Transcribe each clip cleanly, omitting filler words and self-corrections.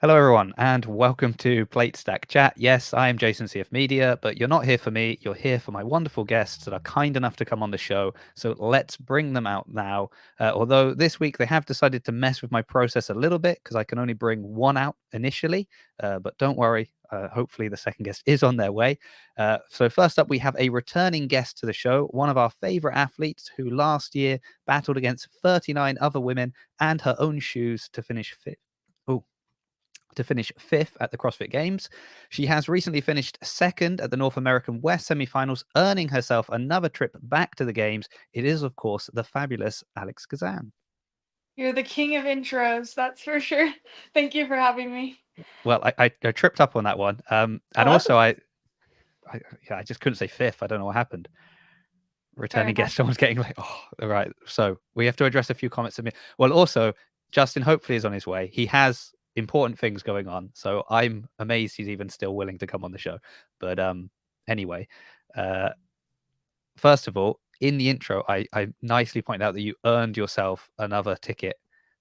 Hello, everyone, and welcome to Plate Stack Chat. Yes, I am Jason CF Media, but you're not here for me. You're here for my wonderful guests that are kind enough to come on the show. So let's bring them out now. Although this week they have decided to mess with my process a little bit because I can only bring one out initially. But don't worry. Hopefully the second guest is on their way. So first up, we have a returning guest to the show, one of our favorite athletes who last year battled against 39 other women and her own shoes to finish fifth at the CrossFit Games. She has recently finished second at the North American West semifinals, earning herself another trip back to the Games. It is, of course, the fabulous Alex Gazan. You're the king of intros, that's for sure. Thank you for having me. Well, I tripped up on that one. And Well, also, I just couldn't say fifth. I don't know what happened. fair Returning enough. guest, someone's getting like, oh, all right. So we have to address a few comments of me. Well, also, Justin hopefully is on his way. He has important things going on, so I'm amazed he's even still willing to come on the show. But anyway, uh, first of all, in the intro, I nicely pointed out that you earned yourself another ticket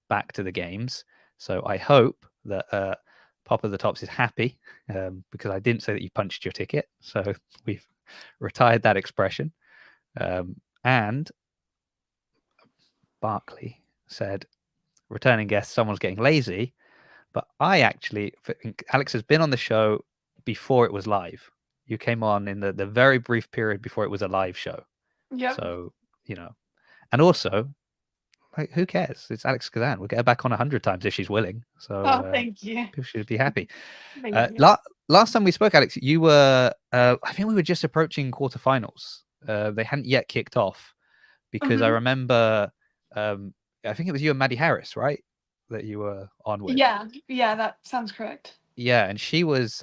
back to the Games. So I hope that Pop of the Tops is happy because I didn't say that you punched your ticket. So we've retired that expression. And Barkley said, returning guest, someone's getting lazy. But I actually think Alex has been on the show before it was live. You came on in the very brief period before it was a live show. Yep. So, and also, like, who cares? It's Alex Kazan. We'll get her back on 100 times if she's willing. So Oh, thank you. people should be happy. Thank you. Last time we spoke, Alex, you were, I think we were just approaching quarterfinals. They hadn't yet kicked off because I Mhm. remember, I think it was you and Maddie Harris, right? That you were on with. Yeah, that sounds correct. Yeah, and she was,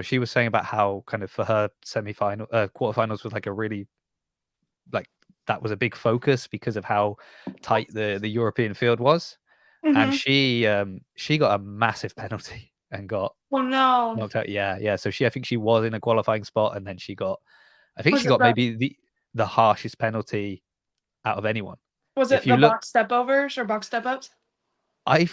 she was saying about how kind of for her quarterfinals was like a really like that was a big focus because of how tight the European field was, and Hmm. she got a massive penalty and got Well, no. knocked out. Yeah, yeah. So I think she was in a qualifying spot, and then I think Was she it got the maybe the harshest penalty out of anyone. was it If you the look, box step overs or box step ups? I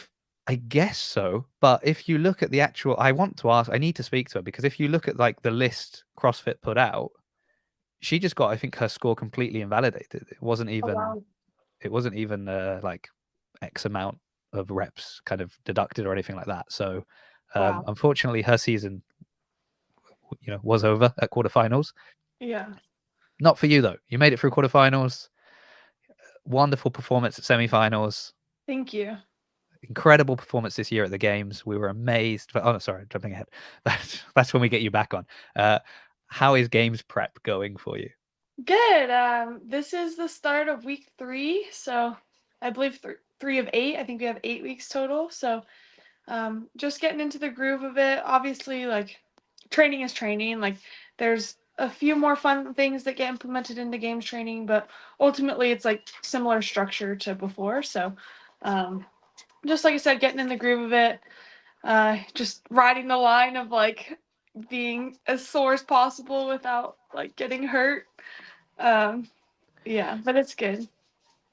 I guess so, but if you look at the actual, I want to ask, I need to speak to her because if you look at like the list CrossFit put out, she just got, I think, her score completely invalidated. Oh wow. It wasn't even like X amount of reps kind of deducted or anything like that. So Wow. unfortunately, her season, was over at quarterfinals. Yeah. Not for you though. You made it through quarterfinals. Wonderful performance at semifinals. Thank you. Incredible performance this year at the games. We were amazed. But, oh, sorry, jumping ahead. That's when we get you back on. How is games prep going for you? Good. This is the start of week 3, so I believe 3 of 8. I think we have 8 weeks total. So just getting into the groove of it. Obviously, like training is training. Like there's a few more fun things that get implemented into games training, but ultimately it's like similar structure to before. So um, just like I said, getting in the groove of it, just riding the line of like being as sore as possible without like getting hurt. Um, yeah, but it's good.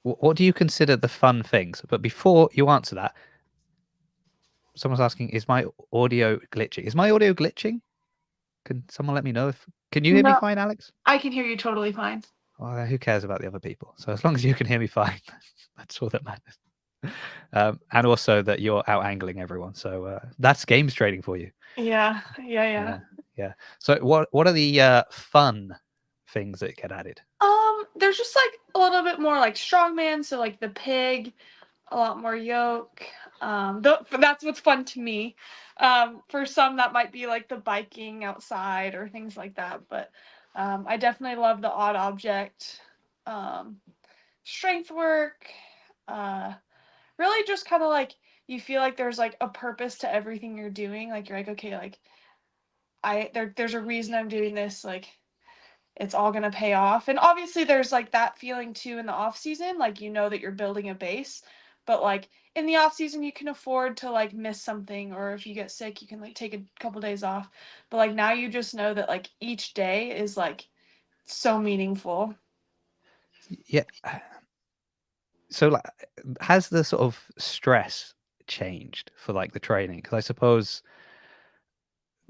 What do you consider the fun things? But before you answer that, someone's asking, is my audio glitching? Is my audio glitching? Can someone let me know if can you hear me No, fine, Alex? I can hear you totally fine. Well, who cares about the other people? So as long as you can hear me fine, that's all that matters. And also that you're out angling everyone. So that's games trading for you. Yeah, yeah, yeah. Yeah, yeah. So what are the fun things that get added? There's just like a little bit more like strongman, so like the pig, a lot more yoke. That's what's fun to me. For some that might be like the biking outside or things like that, but I definitely love the odd object, um, strength work. Uh, Really just kind of like you feel like there's like a purpose to everything you're doing. Like you're like, okay, like there's a reason I'm doing this. Like it's all going to pay off. And obviously there's like that feeling too in the off season, like you know that you're building a base, but like in the off season you can afford to like miss something, or if you get sick you can like take a couple days off. But like now you just know that like each day is like so meaningful. Yeah. So like, has the sort of stress changed for like the training? Because I suppose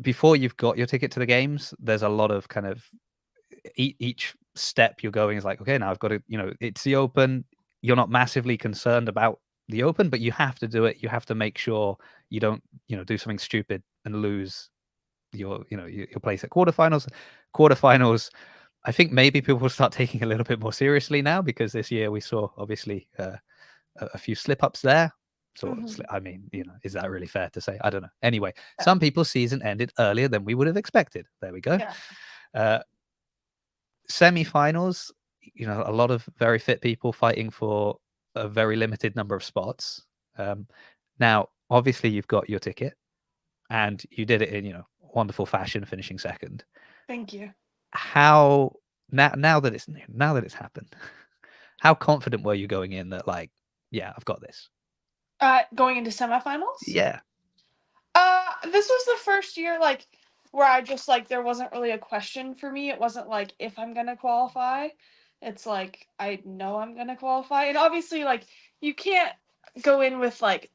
before you've got your ticket to the games, there's a lot of kind of each step you're going is like, okay, now I've got to, it's the Open. You're not massively concerned about the Open, but you have to do it. You have to make sure you don't, do something stupid and lose your place at quarterfinals. Quarterfinals, I think maybe people will start taking a little bit more seriously now, because this year we saw obviously a few slip ups there. I mean, is that really fair to say? I don't know. Anyway, Yeah. some people's season ended earlier than we would have expected. There we go. Yeah. Semi-finals, a lot of very fit people fighting for a very limited number of spots. Now, obviously, you've got your ticket, and you did it in wonderful fashion, finishing second. Thank you. How now that it's happened, how confident were you going in that, like, yeah, I've got this? Going into semifinals? Yeah. This was the first year like where I just like there wasn't really a question for me. It wasn't like if I'm gonna qualify. It's like I know I'm gonna qualify. And obviously like you can't go in with like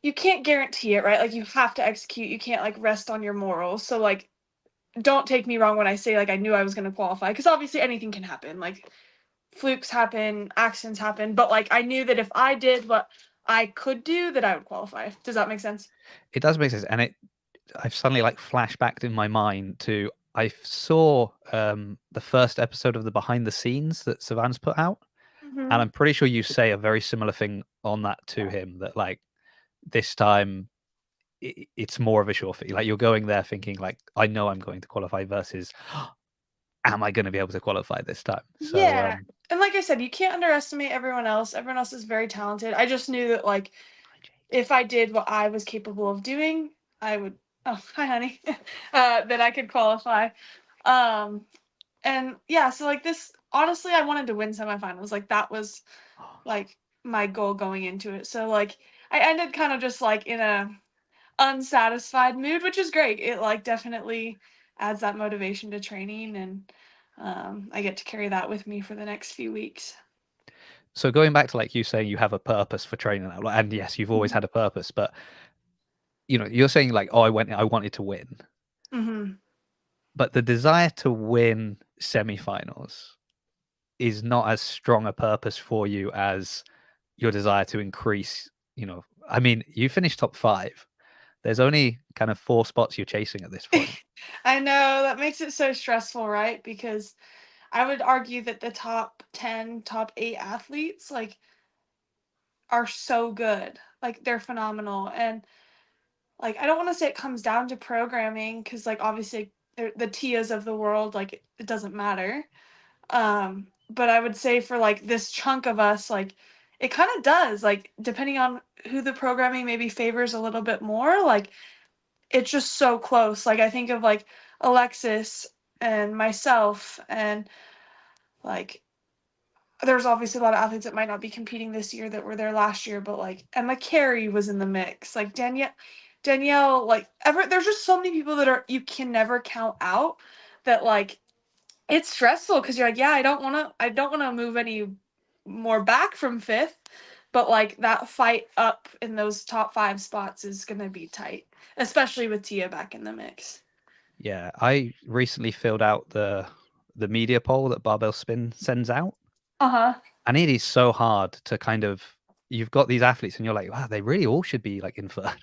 you can't guarantee it, right? Like you have to execute. You can't like rest on your morals. So like don't take me wrong when I say like I knew I was gonna qualify, because obviously anything can happen. Like flukes happen, accidents happen, but like I knew that if I did what I could do, that I would qualify. Does that make sense? It does make sense, and I've suddenly like flashbacked in my mind to I saw the first episode of the behind the scenes that Savan's put out, and Mm-hmm. I'm pretty sure you say a very similar thing on that to him, that like this time it's more of a sure thing. Like you're going there thinking like, I know I'm going to qualify, versus am I going to be able to qualify this time? So Yeah. And like I said, you can't underestimate everyone else. Everyone else is very talented. I just knew that like if I did what I was capable of doing, I would oh, hi honey. That I could qualify. Um and yeah, so like this honestly I wanted to win semifinals. Like that was like my goal going into it. So like I ended kind of just like in a unsatisfied mood, which is great. It like definitely adds that motivation to training, and I get to carry that with me for the next few weeks. so going back to like you saying you have a purpose for training now, and yes, you've always had a purpose, but you're saying like, oh, I wanted to win, Mm-hmm. but the desire to win semifinals is not as strong a purpose for you as your desire to increase, I mean, you finished top 5. There's only kind of 4 spots you're chasing at this point. I know that makes it so stressful, right? Because I would argue that the top 10, top 8 athletes like are so good. Like they're phenomenal. And like I don't want to say it comes down to programming, cuz like obviously they're the Tias of the world, like it doesn't matter. But I would say for like this chunk of us, like it kind of does, like depending on who the programming maybe favors a little bit more, like it's just so close. Like I think of like Alexis and myself, and like there's obviously a lot of athletes that might not be competing this year that were there last year, but like Emma Carey was in the mix. Like Danielle, like ever there's just so many people that are you can never count out, that like it's stressful because you're like, yeah, I don't want to move any more back from fifth, but like that fight up in those top 5 spots is gonna be tight, especially with Tia back in the mix. Yeah, I recently filled out the media poll that Barbell Spin sends out, Uh-huh. and it is so hard to kind of, you've got these athletes and you're like, wow, they really all should be like in third.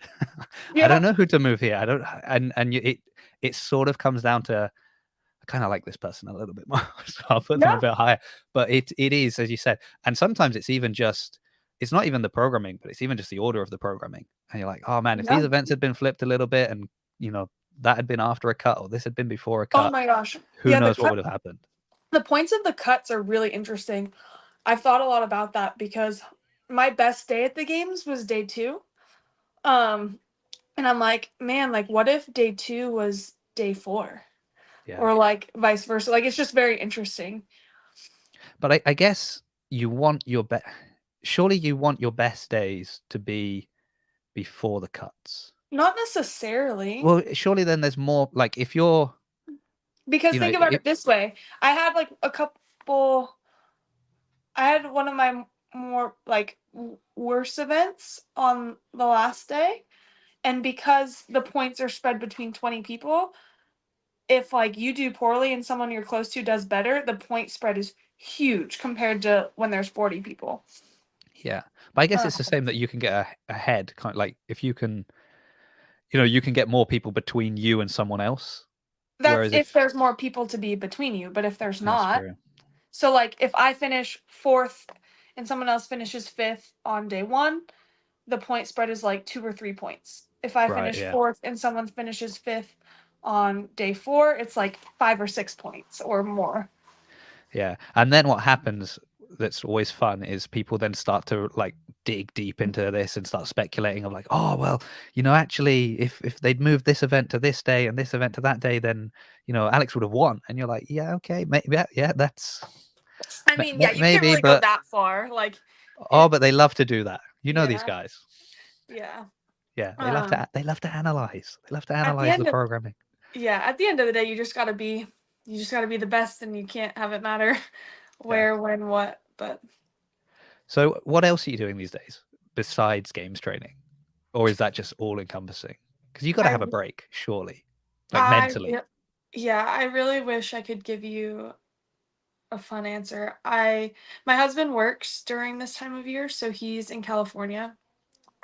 I don't Yep. know who to move here. I don't, and it sort of comes down to, I kind of like this person a little bit more, so I'll put them a Yep. bit higher. But it is, as you said, and sometimes it's even just, it's not even the programming, but it's even just the order of the programming. And you're like, oh man, if these Yep. events had been flipped a little bit, and you know that had been after a cut, or this had been before a Oh cut, my gosh. who Yeah, knows what would have happened? the points of the cuts are really interesting. I've thought a lot about that because my best day at the games was day 2. Um, and I'm like, man, like what if day 2 was day 4? Yeah, Or like vice versa. Like it's just very interesting. but I guess you want your best. Surely you want your best days to be before the cuts. Not necessarily. Well, surely then there's more. Like if you're, Because think about if it this way. I had like a couple I had one of my more like worse events on the last day. And because the points are spread between 20 people, if like you do poorly and someone you're close to does better, the point spread is huge compared to when there's 40 people. Yeah, but I guess Uh, it's the same that you can get ahead, kind of like if you can, you can get more people between you and someone else. that's Whereas if if there's more people to be between you, but if there's that's not, true, so like if I finish fourth and someone else finishes fifth on day one, the point spread is like 2 or 3 points. If I right? finish Yeah, fourth and someone finishes fifth on day four, it's like 5 or 6 points or more. yeah. And then what happens that's always fun is people then start to like dig deep into this and start speculating of like, oh well, actually if they'd moved this event to this day and this event to that day, then Alex would have won. And you're like, yeah, okay, maybe, yeah, that's I mean, yeah, you can't maybe, really go but that far. Like, oh, it, but they love to do that. These yeah, guys. yeah. Yeah, Um, they love to analyze. They love to at the analyze the end of programming. yeah, at the end of the day, you just gotta be the best, and you can't have it matter Yeah. where, when, what. But So what else are you doing these days besides games training? Or is that just all encompassing? Because you got to I, have a break, surely, like I, mentally. yeah, I really wish I could give you a fun answer. My husband works during this time of year, so he's in California.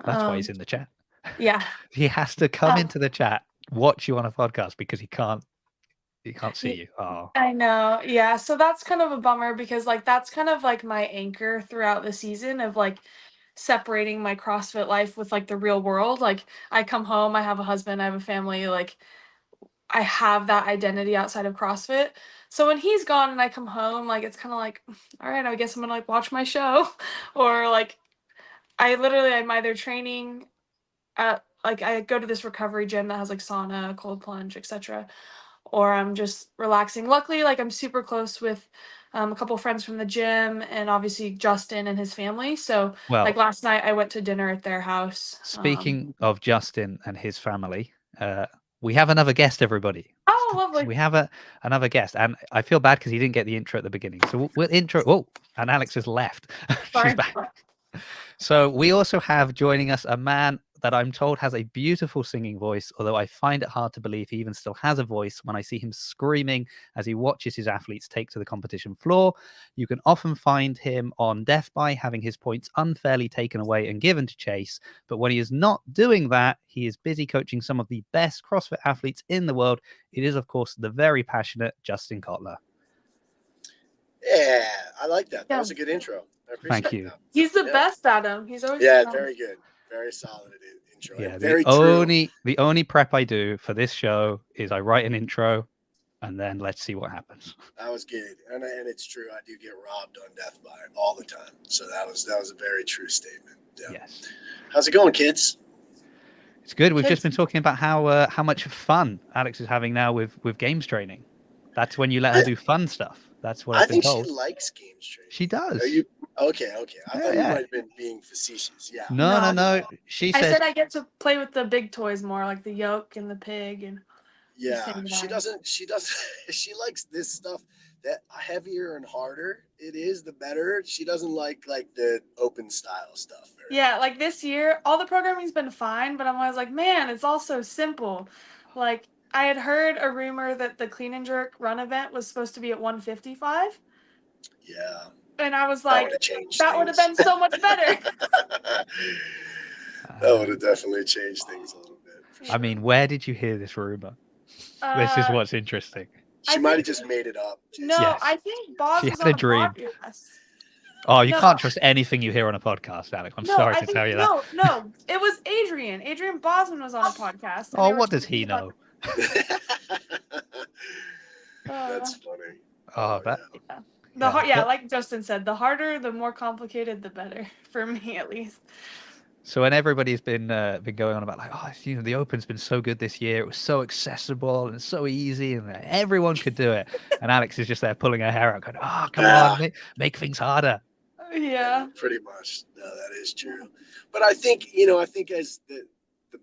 That's why he's Um, in the chat. yeah. He has to come Um, into the chat, watch you on a podcast because he can't see y- you. Oh, I know. Yeah. So that's kind of a bummer because like that's kind of like my anchor throughout the season of like separating my CrossFit life with like the real world. Like I come home, I have a husband, I have a family, like I have that identity outside of CrossFit. So when he's gone and I come home, like it's kind of like, all right, I guess I'm gonna like watch my show, or like I'm either training at like I go to this recovery gym that has like sauna, cold plunge, etc., or I'm just relaxing. Luckily, like I'm super close with a couple friends from the gym, and obviously Justin and his family. So like well, last night, I went to dinner at their house. speaking of Justin and his family, we have another guest, everybody. Oh, lovely. We have another guest, and I feel bad because he didn't get the intro at the beginning. So we'll intro. Oh, and Alex has left. She's Sorry. back. So we also have joining us a man that I'm told has a beautiful singing voice, although I find it hard to believe he even still has a voice when I see him screaming as he watches his athletes take to the competition floor. You can often find him on Death by having his points unfairly taken away and given to Chase, but when he is not doing that, he is busy coaching some of the best CrossFit athletes in the world. It is, of course, the very passionate Justin Cotler. Yeah, I like that. That Yeah. was a good intro. I Thank appreciate you. that. He's the Yeah, best at him. He's always yeah, so nice. very good, very solid intro, and Yeah, the very true. only prep I do for this show is I write an intro and then let's see what happens. That was good, and it's true. I do get robbed on Death by all the time, so that was a very true statement. Yeah. Yes, How's it going, kids? it's good. We've just Kids. been talking about how much fun Alex is having now with games training. That's when you let her I do fun stuff. That's what I I've been think she told. likes games She training. Are does. you okay? Okay, I Yeah, thought you yeah. might have been being facetious. Yeah, No, no, No, no. She I says, said I get to play with the big toys more, like the yoke and the pig and the yeah. She sandbags. doesn't. She doesn't. She likes this stuff. That heavier and harder it is, the better. She doesn't like the open style stuff very Yeah, much. like this year, all the programming's been fine, but I'm always like, man, it's all so simple. Like I had heard a rumor that the clean and jerk run event was supposed to be at 155, Yeah, and I was that would like, have changed that would have things. been so much better. That would have definitely changed things a little bit for I Yeah. sure. mean, where did you hear this rumor? This is Uh, what's interesting. I She might have think just made it up, Jason. no, Yes, I think Boz she was had a on a dream. podcast. Oh, you No, can't trust anything you hear on a podcast, Alex. I'm no, sorry I to think tell you that. no, it was Adrian. Adrian Bosman was on a podcast, and Oh, they were what does talking he about. know? That's Uh, funny. Oh, Oh that yeah. yeah. yeah. Yeah, But like Justin said, the harder, the more complicated, the better for me at least. so when everybody's been going on about like, oh, the Open's been so good this year. It was so accessible and so easy, and everyone could do it. And Alex is just there pulling her hair out, going, "Oh, come on, Yeah, make things harder." Yeah. pretty much. No, that is true. But I think as the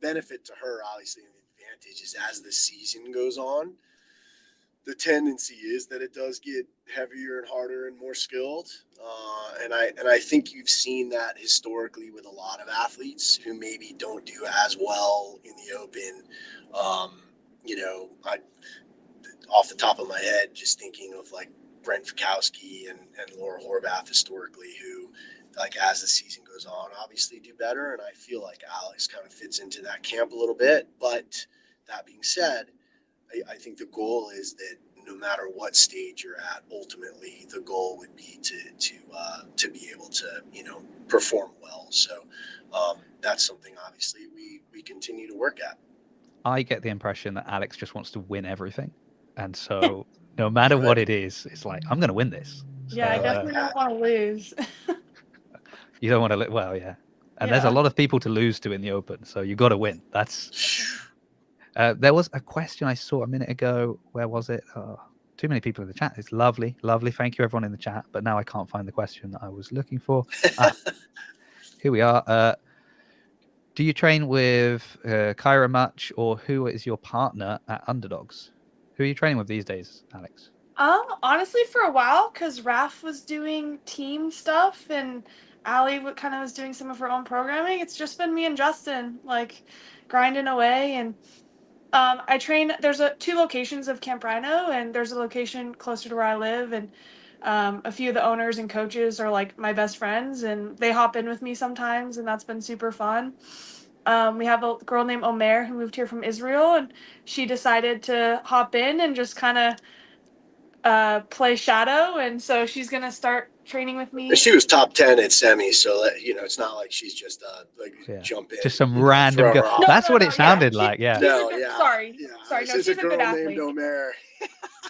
benefit to her, obviously, and the advantage is as the season goes on, the tendency is that it does get heavier and harder and more skilled. And I think you've seen that historically with a lot of athletes who maybe don't do as well in the open. I off the top of my head, just thinking of like Brent Fikowski and Laura Horvath historically, who like as the season goes on, obviously do better. And I feel like Alex kind of fits into that camp a little bit. But that being said, I think the goal is that no matter what stage you're at, ultimately the goal would be to be able to perform well. So that's something obviously we continue to work at. I get the impression that Alex just wants to win everything, and so no matter what it is, it's like, I'm going to win this. Yeah, I definitely don't want to lose. You don't want to. Well, yeah, and there's a lot of people to lose to in the open, so you got to win. That's. There was a question I saw a minute ago. Where was it? Too many people in the chat. It's lovely, lovely. Thank you, everyone in the chat. But now I can't find the question that I was looking for. Here we are. Do you train with Kyra much, or who is your partner at Underdogs? Who are you training with these days, Alex? Honestly, for a while, because Raph was doing team stuff and Allie kind of was doing some of her own programming. It's just been me and Justin, like, grinding away. And I train. There's two locations of Camp Rhino, and there's a location closer to where I live, and a few of the owners and coaches are like my best friends, and they hop in with me sometimes, and that's been super fun. We have a girl named Omer who moved here from Israel, and she decided to hop in and just kind of play shadow, and so she's gonna start training with me. She was top 10 at semi, so it's not like she's just jump in, just some random girl. No, That's what it sounded like. Yeah. Sorry. No, she's a girl good named athlete. Omer.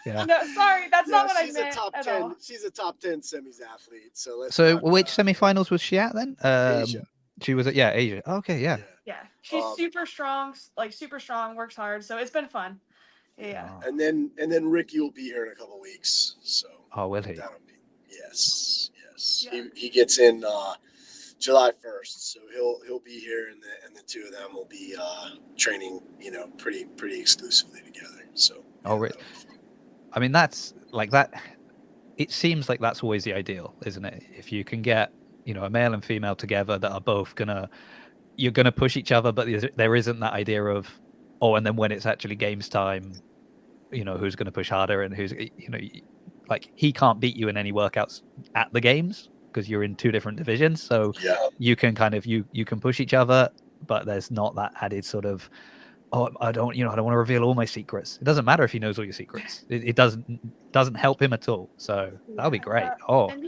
Yeah. No, sorry, that's not what I meant. She's a top 10. All. She's a top 10 semis athlete. So which semifinals was she at then? Asia. She was at Asia. Okay, yeah. Yeah, she's super strong, works hard, so it's been fun. Yeah. And then Ricky will be here in a couple weeks. So. Oh, will he? Yes. Yeah. He gets in July 1st, so he'll be here, and the two of them will be training, pretty exclusively together. So. Oh, really? I mean, that's like that. It seems like that's always the ideal, isn't it? If you can get, a male and female together that are both you're gonna push each other, but there isn't that idea of, and then when it's actually games time, who's going to push harder and who's, like he can't beat you in any workouts at the games because you're in two different divisions. So you can you can push each other, but there's not that added sort of, I don't want to reveal all my secrets. It doesn't matter if he knows all your secrets. It doesn't help him at all. So that'll be great. And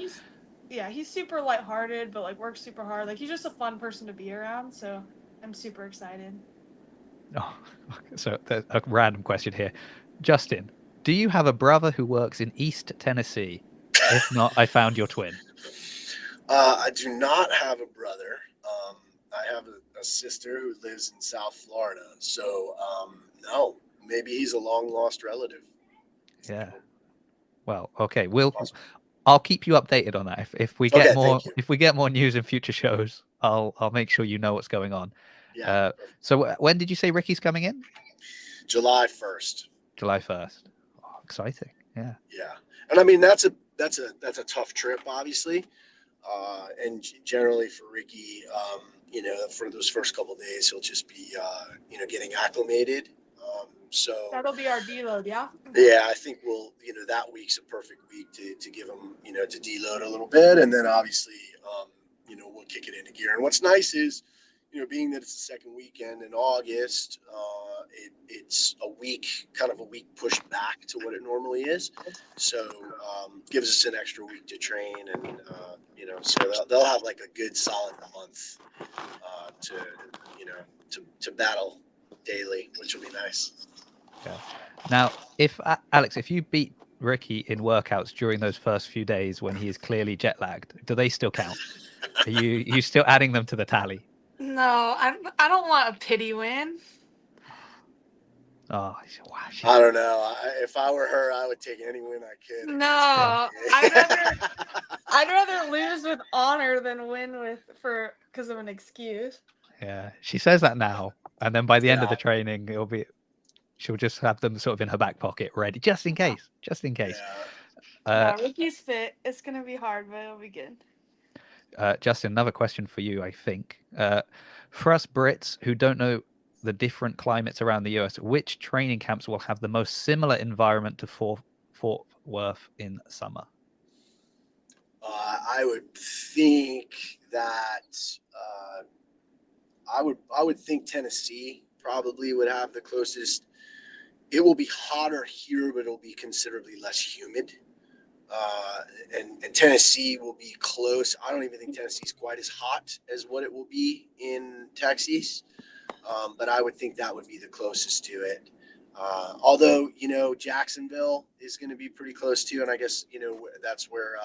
he's super lighthearted, but like works super hard. Like he's just a fun person to be around. So I'm super excited. Oh, so there's a random question here. Justin, do you have a brother who works in East Tennessee? If not, I found your twin. I do not have a brother. I have a sister who lives in South Florida. So, no, maybe he's a long lost relative. Yeah. Well, okay. I'll keep you updated on that. If we get more news in future shows, I'll make sure you know what's going on. Yeah. So when did you say Ricky's coming in? July 1st. July 1st. Oh, exciting. Yeah. Yeah. And I mean, that's a tough trip, obviously. And generally for Ricky, for those first couple of days, he'll just be, getting acclimated. So that'll be our deload. Yeah. Yeah. I think that week's a perfect week to give him, to deload a little bit. And then obviously, we'll kick it into gear. And what's nice is, being that it's the second weekend in August, it's a week pushed back to what it normally is. So gives us an extra week to train, and so they'll have like a good solid month to battle daily, which will be nice. Okay. Now, Alex, if you beat Ricky in workouts during those first few days when he is clearly jet lagged, do they still count? Are you still adding them to the tally? No, I don't want a pity win. Oh, wow. I don't know. If I were her, I would take any win I could. No, I'd rather lose with honor than win because of an excuse. Yeah, she says that now, and then by the end of the training, it'll be She'll just have them sort of in her back pocket, ready, just in case. Just in case. Yeah, Ricky's fit. It's gonna be hard, but it'll be good. Justin, another question for you, I think. For us Brits who don't know the different climates around the US, which training camps will have the most similar environment to Fort Worth in summer? I would think that I would think Tennessee probably would have the closest. It will be hotter here, but it'll be considerably less humid. And Tennessee will be close. I don't even think Tennessee's quite as hot as what it will be in Texas, but I would think that would be the closest to it. Although, Jacksonville is going to be pretty close too, and I guess, that's where,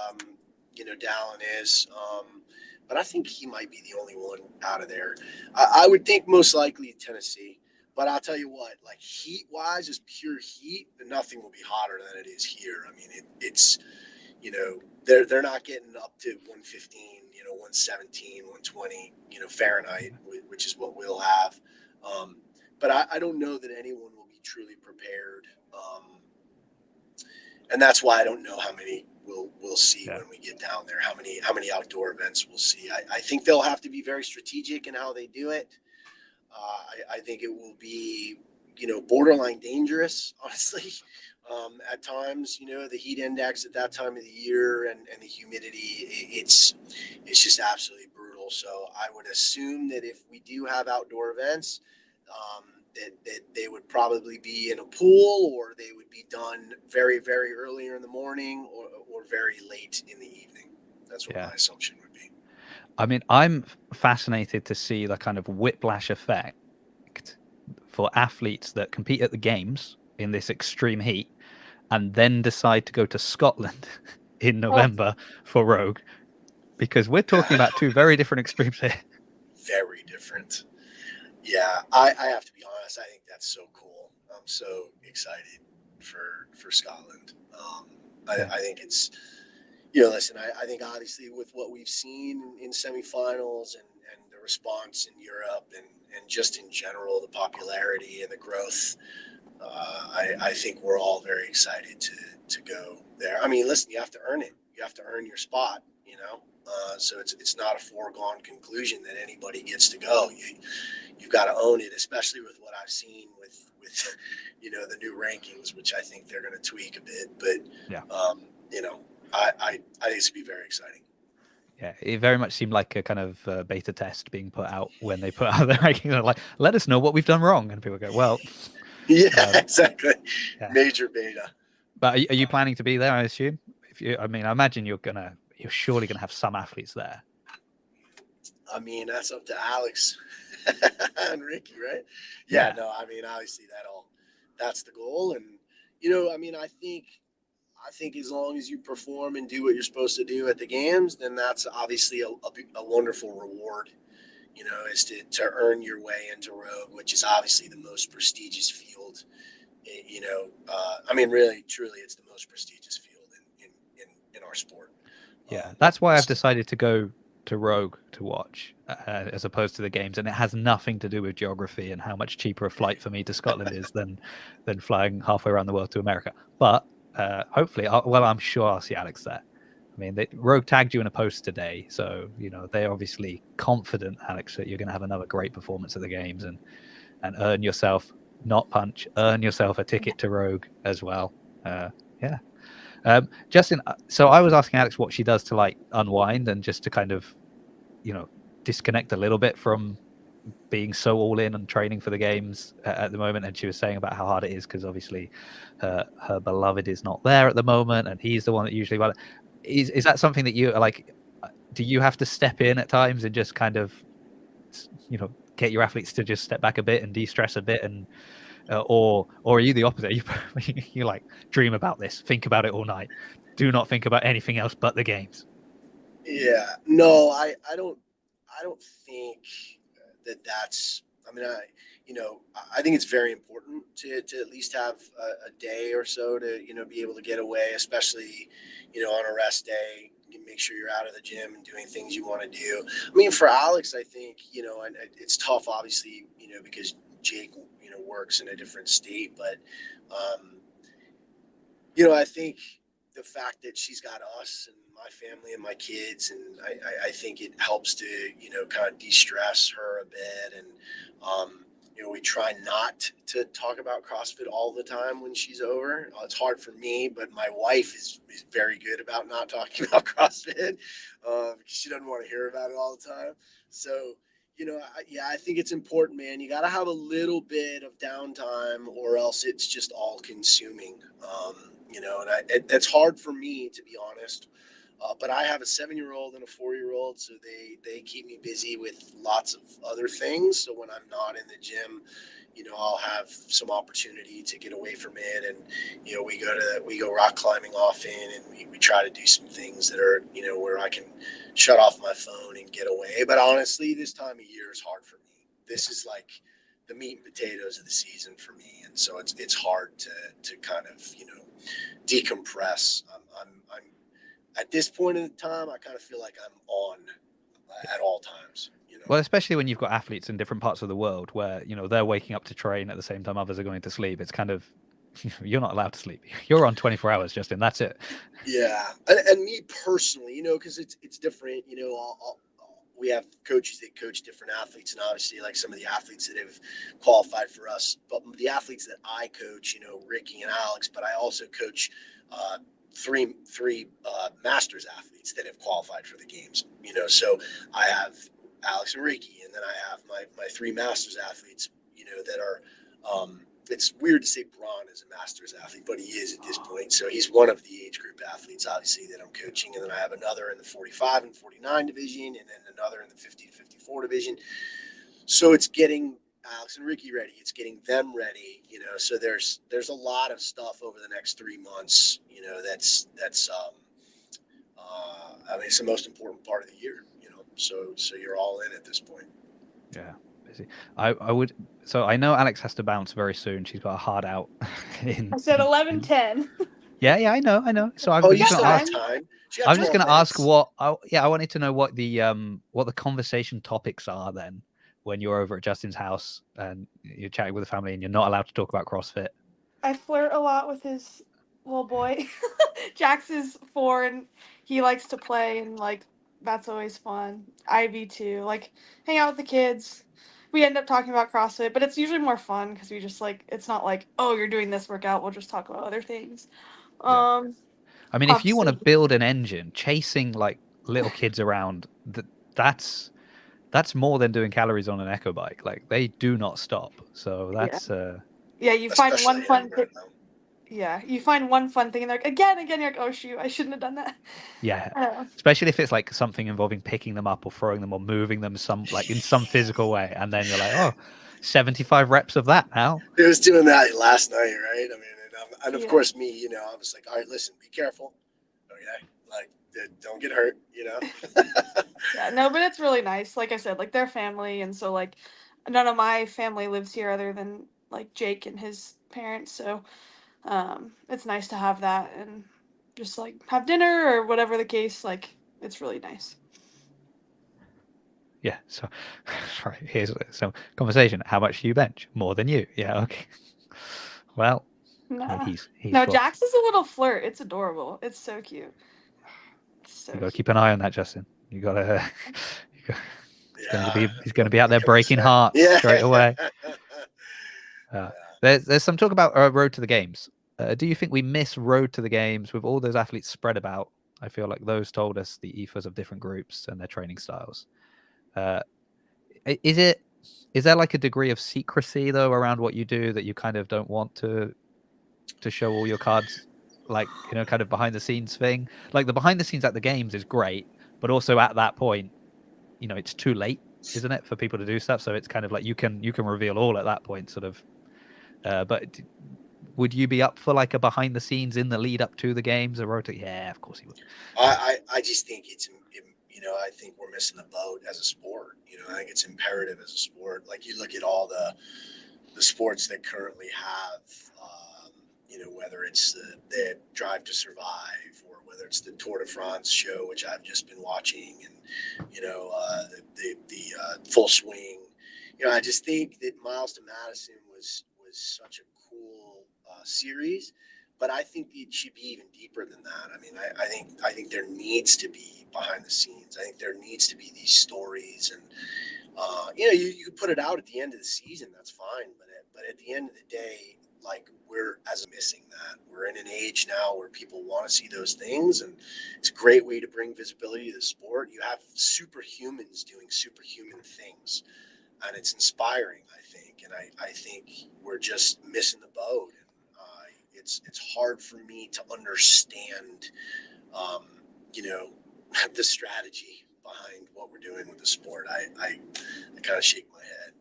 Dallin is. But I think he might be the only one out of there. I would think most likely Tennessee. But I'll tell you what, like heat-wise, just pure heat, nothing will be hotter than it is here. I mean, it's they're not getting up to 115, 117, 120, Fahrenheit, which is what we'll have. But I don't know that anyone will be truly prepared. And that's why I don't know how many we'll see when we get down there, how many outdoor events we'll see. I think they'll have to be very strategic in how they do it. I think it will be, borderline dangerous, honestly. At times, the heat index at that time of the year and the humidity, it's just absolutely brutal. So I would assume that if we do have outdoor events, that they would probably be in a pool, or they would be done very, very earlier in the morning, or very late in the evening. That's what my assumption would be. I mean, I'm fascinated to see the kind of whiplash effect for athletes that compete at the games in this extreme heat and then decide to go to Scotland in November for Rogue, because we're talking about two very different extremes here. Very different. Yeah, I have to be honest. I think that's so cool. I'm so excited for Scotland. I think it's, listen, I think obviously with what we've seen in semifinals and the response in Europe and just in general, the popularity and the growth, I think we're all very excited to go there. I mean, listen, you have to earn it. You have to earn your spot, so it's not a foregone conclusion that anybody gets to go. You've got to own it, especially with what I've seen with the new rankings, which I think they're going to tweak a bit. But I think it's going to be very exciting. Yeah, it very much seemed like a kind of beta test being put out when they put out the rankings. They're like, let us know what we've done wrong, and people go, well, exactly, major beta. But are you planning to be there? I assume. I imagine you're surely gonna have some athletes there. I mean, that's up to Alex and Ricky, right? Yeah. No, I mean, obviously that's the goal. And, I think as long as you perform and do what you're supposed to do at the games, then that's obviously a wonderful reward, is to earn your way into Rogue, which is obviously the most prestigious field. Really, truly, it's the most prestigious field in our sport. Yeah, that's why I've decided to go to Rogue to watch as opposed to the games, and it has nothing to do with geography and how much cheaper a flight for me to Scotland is than flying halfway around the world to America. But hopefully, I'm sure I'll see Alex there. I mean, Rogue tagged you in a post today, so they're obviously confident, Alex, that you're going to have another great performance at the games and earn yourself, not punch, earn yourself a ticket to Rogue as well. Justin, so I was asking Alex what she does to like unwind and just to kind of, disconnect a little bit from being so all in and training for the games at the moment. And she was saying about how hard it is because obviously her beloved is not there at the moment, and he's the one that usually. Is that something that you like? Do you have to step in at times and just kind of, get your athletes to just step back a bit and de-stress a bit, and or are you the opposite? You like dream about this, think about it all night, do not think about anything else but the games? Yeah, no, I don't think that's. I mean, I think it's very important to at least have a day or so to be able to get away, especially on a rest day. You make sure you're out of the gym and doing things you want to do. I mean, for Alex, I think and it's tough, obviously, because Jake, works in a different state, but, I think the fact that she's got us and my family and my kids, and I think it helps to, kind of de-stress her a bit. And, we try not to talk about CrossFit all the time when she's over. It's hard for me, but my wife is very good about not talking about CrossFit because she doesn't want to hear about it all the time. So, I think it's important, man. You got to have a little bit of downtime or else it's just all consuming. And it's hard for me, to be honest. But I have a 7-year-old and a 4-year-old, so they keep me busy with lots of other things. So when I'm not in the gym, I'll have some opportunity to get away from it. And, we go rock climbing often, and we try to do some things that are, where I can shut off my phone and get away. But honestly, this time of year is hard for me. This is like the meat and potatoes of the season for me. And so it's hard to kind of, decompress. I'm at this point in time, I kind of feel like I'm on at all times. Well, especially when you've got athletes in different parts of the world where, they're waking up to train at the same time others are going to sleep. It's kind of, you're not allowed to sleep. You're on 24 hours, Justin. That's it. Yeah. And me personally, because it's different, we have coaches that coach different athletes, and obviously like some of the athletes that have qualified for us, but the athletes that I coach, Ricky and Alex, but I also coach, three masters athletes that have qualified for the games, so I have Alex and Ricky, and then I have my 3 masters athletes, that are, it's weird to say Braun is a masters athlete, but he is at this point. So he's one of the age group athletes, obviously, that I'm coaching. And then I have another in the 45 and 49 division, and then another in the 50 to 54 division. So it's getting Alex and Ricky ready. It's getting them ready, so there's a lot of stuff over the next 3 months, that's it's the most important part of the year, so you're all in at this point. Yeah. Busy. I would, so I know Alex has to bounce very soon. She's got a hard out. I said 11:10. Yeah, I know. So I'm Oh, just you going to still ask. have time. I'm just going to ask I wanted to know what the conversation topics are then when you're over at Justin's house and you're chatting with the family and you're not allowed to talk about CrossFit. I flirt a lot with his little boy. Jax is 4 and he likes to play, and like that's always fun. Ivy too. Like hang out with the kids. We end up talking about CrossFit, but it's usually more fun because we just like, it's not like, oh, you're doing this workout, we'll just talk about other things. I mean, if you want to Obviously. build an engine, chasing like little kids around, that's more than doing calories on an echo bike. Like they do not stop. So that's Yeah, you find especially one fun right now. Yeah, you find one fun thing and they're like, again, you're like, oh shoot, I shouldn't have done that. Yeah, especially if it's like something involving picking them up or throwing them or moving them in some physical way, and then you're like, oh, 75 reps of that now. He was doing that last night, right? I mean, and of course me, I was like, all right, listen, be careful, okay? Like, don't get hurt, Yeah, no, but it's really nice. Like I said, like they're family, and so like none of my family lives here other than like Jake and his parents, so it's nice to have that and just like have dinner or whatever the case. Like it's really nice. Yeah. So, right, here's some conversation. How much do you bench? More than you. Yeah. Okay. Well, Nah. he's No, well, Jax is a little flirt. It's adorable. It's so cute. So you got to cute. keep an eye on that, Justin. You got to. Yeah, He's going to be out there breaking hearts straight away. There's some talk about Road to the Games. Do you think we miss Road to the Games with all those athletes spread about? I feel like those told us the ethos of different groups and their training styles. Is there like a degree of secrecy though around what you do that you kind of don't want to show all your cards, like, kind of behind the scenes thing? Like the behind the scenes at the games is great, but also at that point, it's too late, isn't it, for people to do stuff? So it's kind of like you can reveal all at that point, sort of. But would you be up for like a behind the scenes in the lead up to the games? Yeah, of course he would. I just think it's, I think we're missing the boat as a sport. I think it's imperative as a sport. Like you look at all the sports that currently have, whether it's the Drive to Survive or whether it's the Tour de France show, which I've just been watching, and the Full Swing. I just think that Miles to Madison was such a cool series, but I think it should be even deeper than that. I mean, I think there needs to be behind the scenes. I think there needs to be these stories, and you could put it out at the end of the season. That's fine, but at the end of the day, like we're as missing that. We're in an age now where people want to see those things, and it's a great way to bring visibility to the sport. You have superhumans doing superhuman things, and it's inspiring, I think. And I think we're just missing the boat. And it's hard for me to understand, um, you know, the strategy behind what we're doing with the sport. I kind of shake my head,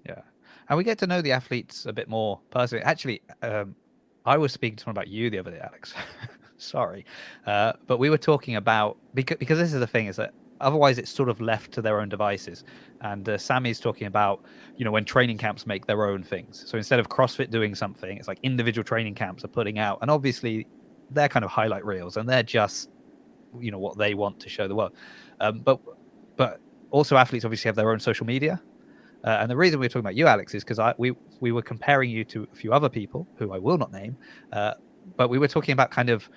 Yeah. And we get to know the athletes a bit more personally. Actually, I was speaking to someone about you the other day, Alex. Sorry. But we were talking about, because this is the thing, is that otherwise it's sort of left to their own devices. And Sammy's talking about, when training camps make their own things. So instead of CrossFit doing something, it's like individual training camps are putting out. And obviously they're kind of highlight reels and they're just, what they want to show the world. But also athletes obviously have their own social media. And the reason we're talking about you, Alex, is because we were comparing you to a few other people who I will not name, but we were talking about kind of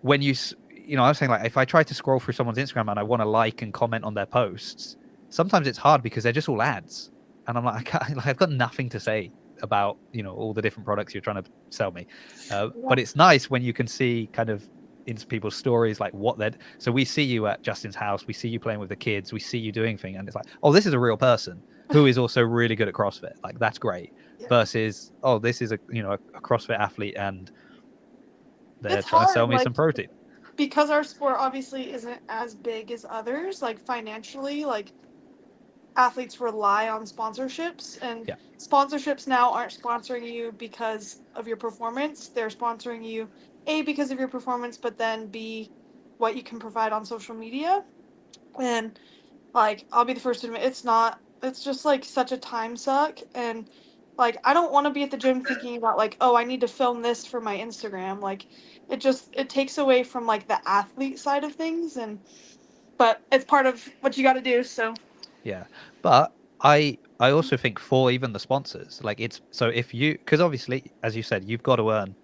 when I was saying, like, if I try to scroll through someone's Instagram and I want to like and comment on their posts, sometimes it's hard because they're just all ads, and I'm like, I've got nothing to say about all the different products you're trying to sell me. But it's nice when you can see kind of into people's stories, like what they're. So we see you at Justin's house, we see you playing with the kids, we see you doing things, and it's like, oh, this is a real person who is also really good at CrossFit. Like, that's great. Yeah. Versus, oh, this is a CrossFit athlete and they're It's trying to hard, sell me like, some protein. because our sport obviously isn't as big as others, like financially, like athletes rely on sponsorships, and sponsorships now aren't sponsoring you because of your performance. They're sponsoring you A, because of your performance, but then B, what you can provide on social media. And like, I'll be the first to admit, it's just like such a time suck. And like, I don't want to be at the gym thinking about like, oh, I need to film this for my Instagram. Like, it takes away from like the athlete side of things. But it's part of what you got to do. So Yeah, but I also think for even the sponsors, like, it's so if because obviously, as you said, you've got to earn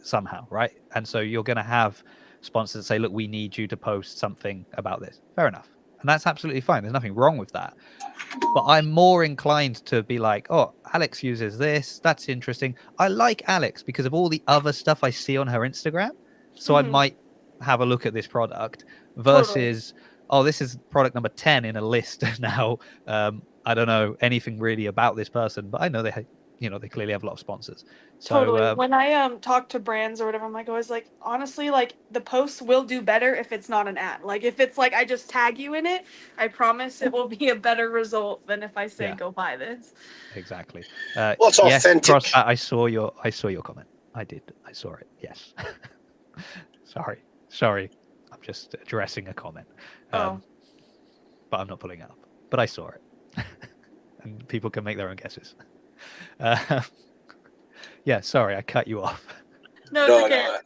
somehow, right? And so you're going to have sponsors that say, look, we need you to post something about this. Fair enough, and that's absolutely fine. There's nothing wrong with that. But I'm more inclined to be like, oh, Alex uses this. That's interesting. I like Alex because of all the other stuff I see on her Instagram. So I might have a look at this product versus, oh, this is product number 10 in a list now. I don't know anything really about this person, but I know they clearly have a lot of sponsors. So totally. When I talk to brands or whatever, I'm like always like, honestly, like the posts will do better if it's not an ad. Like if it's like I just tag you in it, I promise it will be a better result than if I say go buy this. Exactly. Well, it's yes, authentic. I saw your comment. I did. I saw it. Yes. Sorry. I'm just addressing a comment. But I'm not pulling it up. But I saw it. And people can make their own guesses. Yeah, sorry, I cut you off. No, it's okay.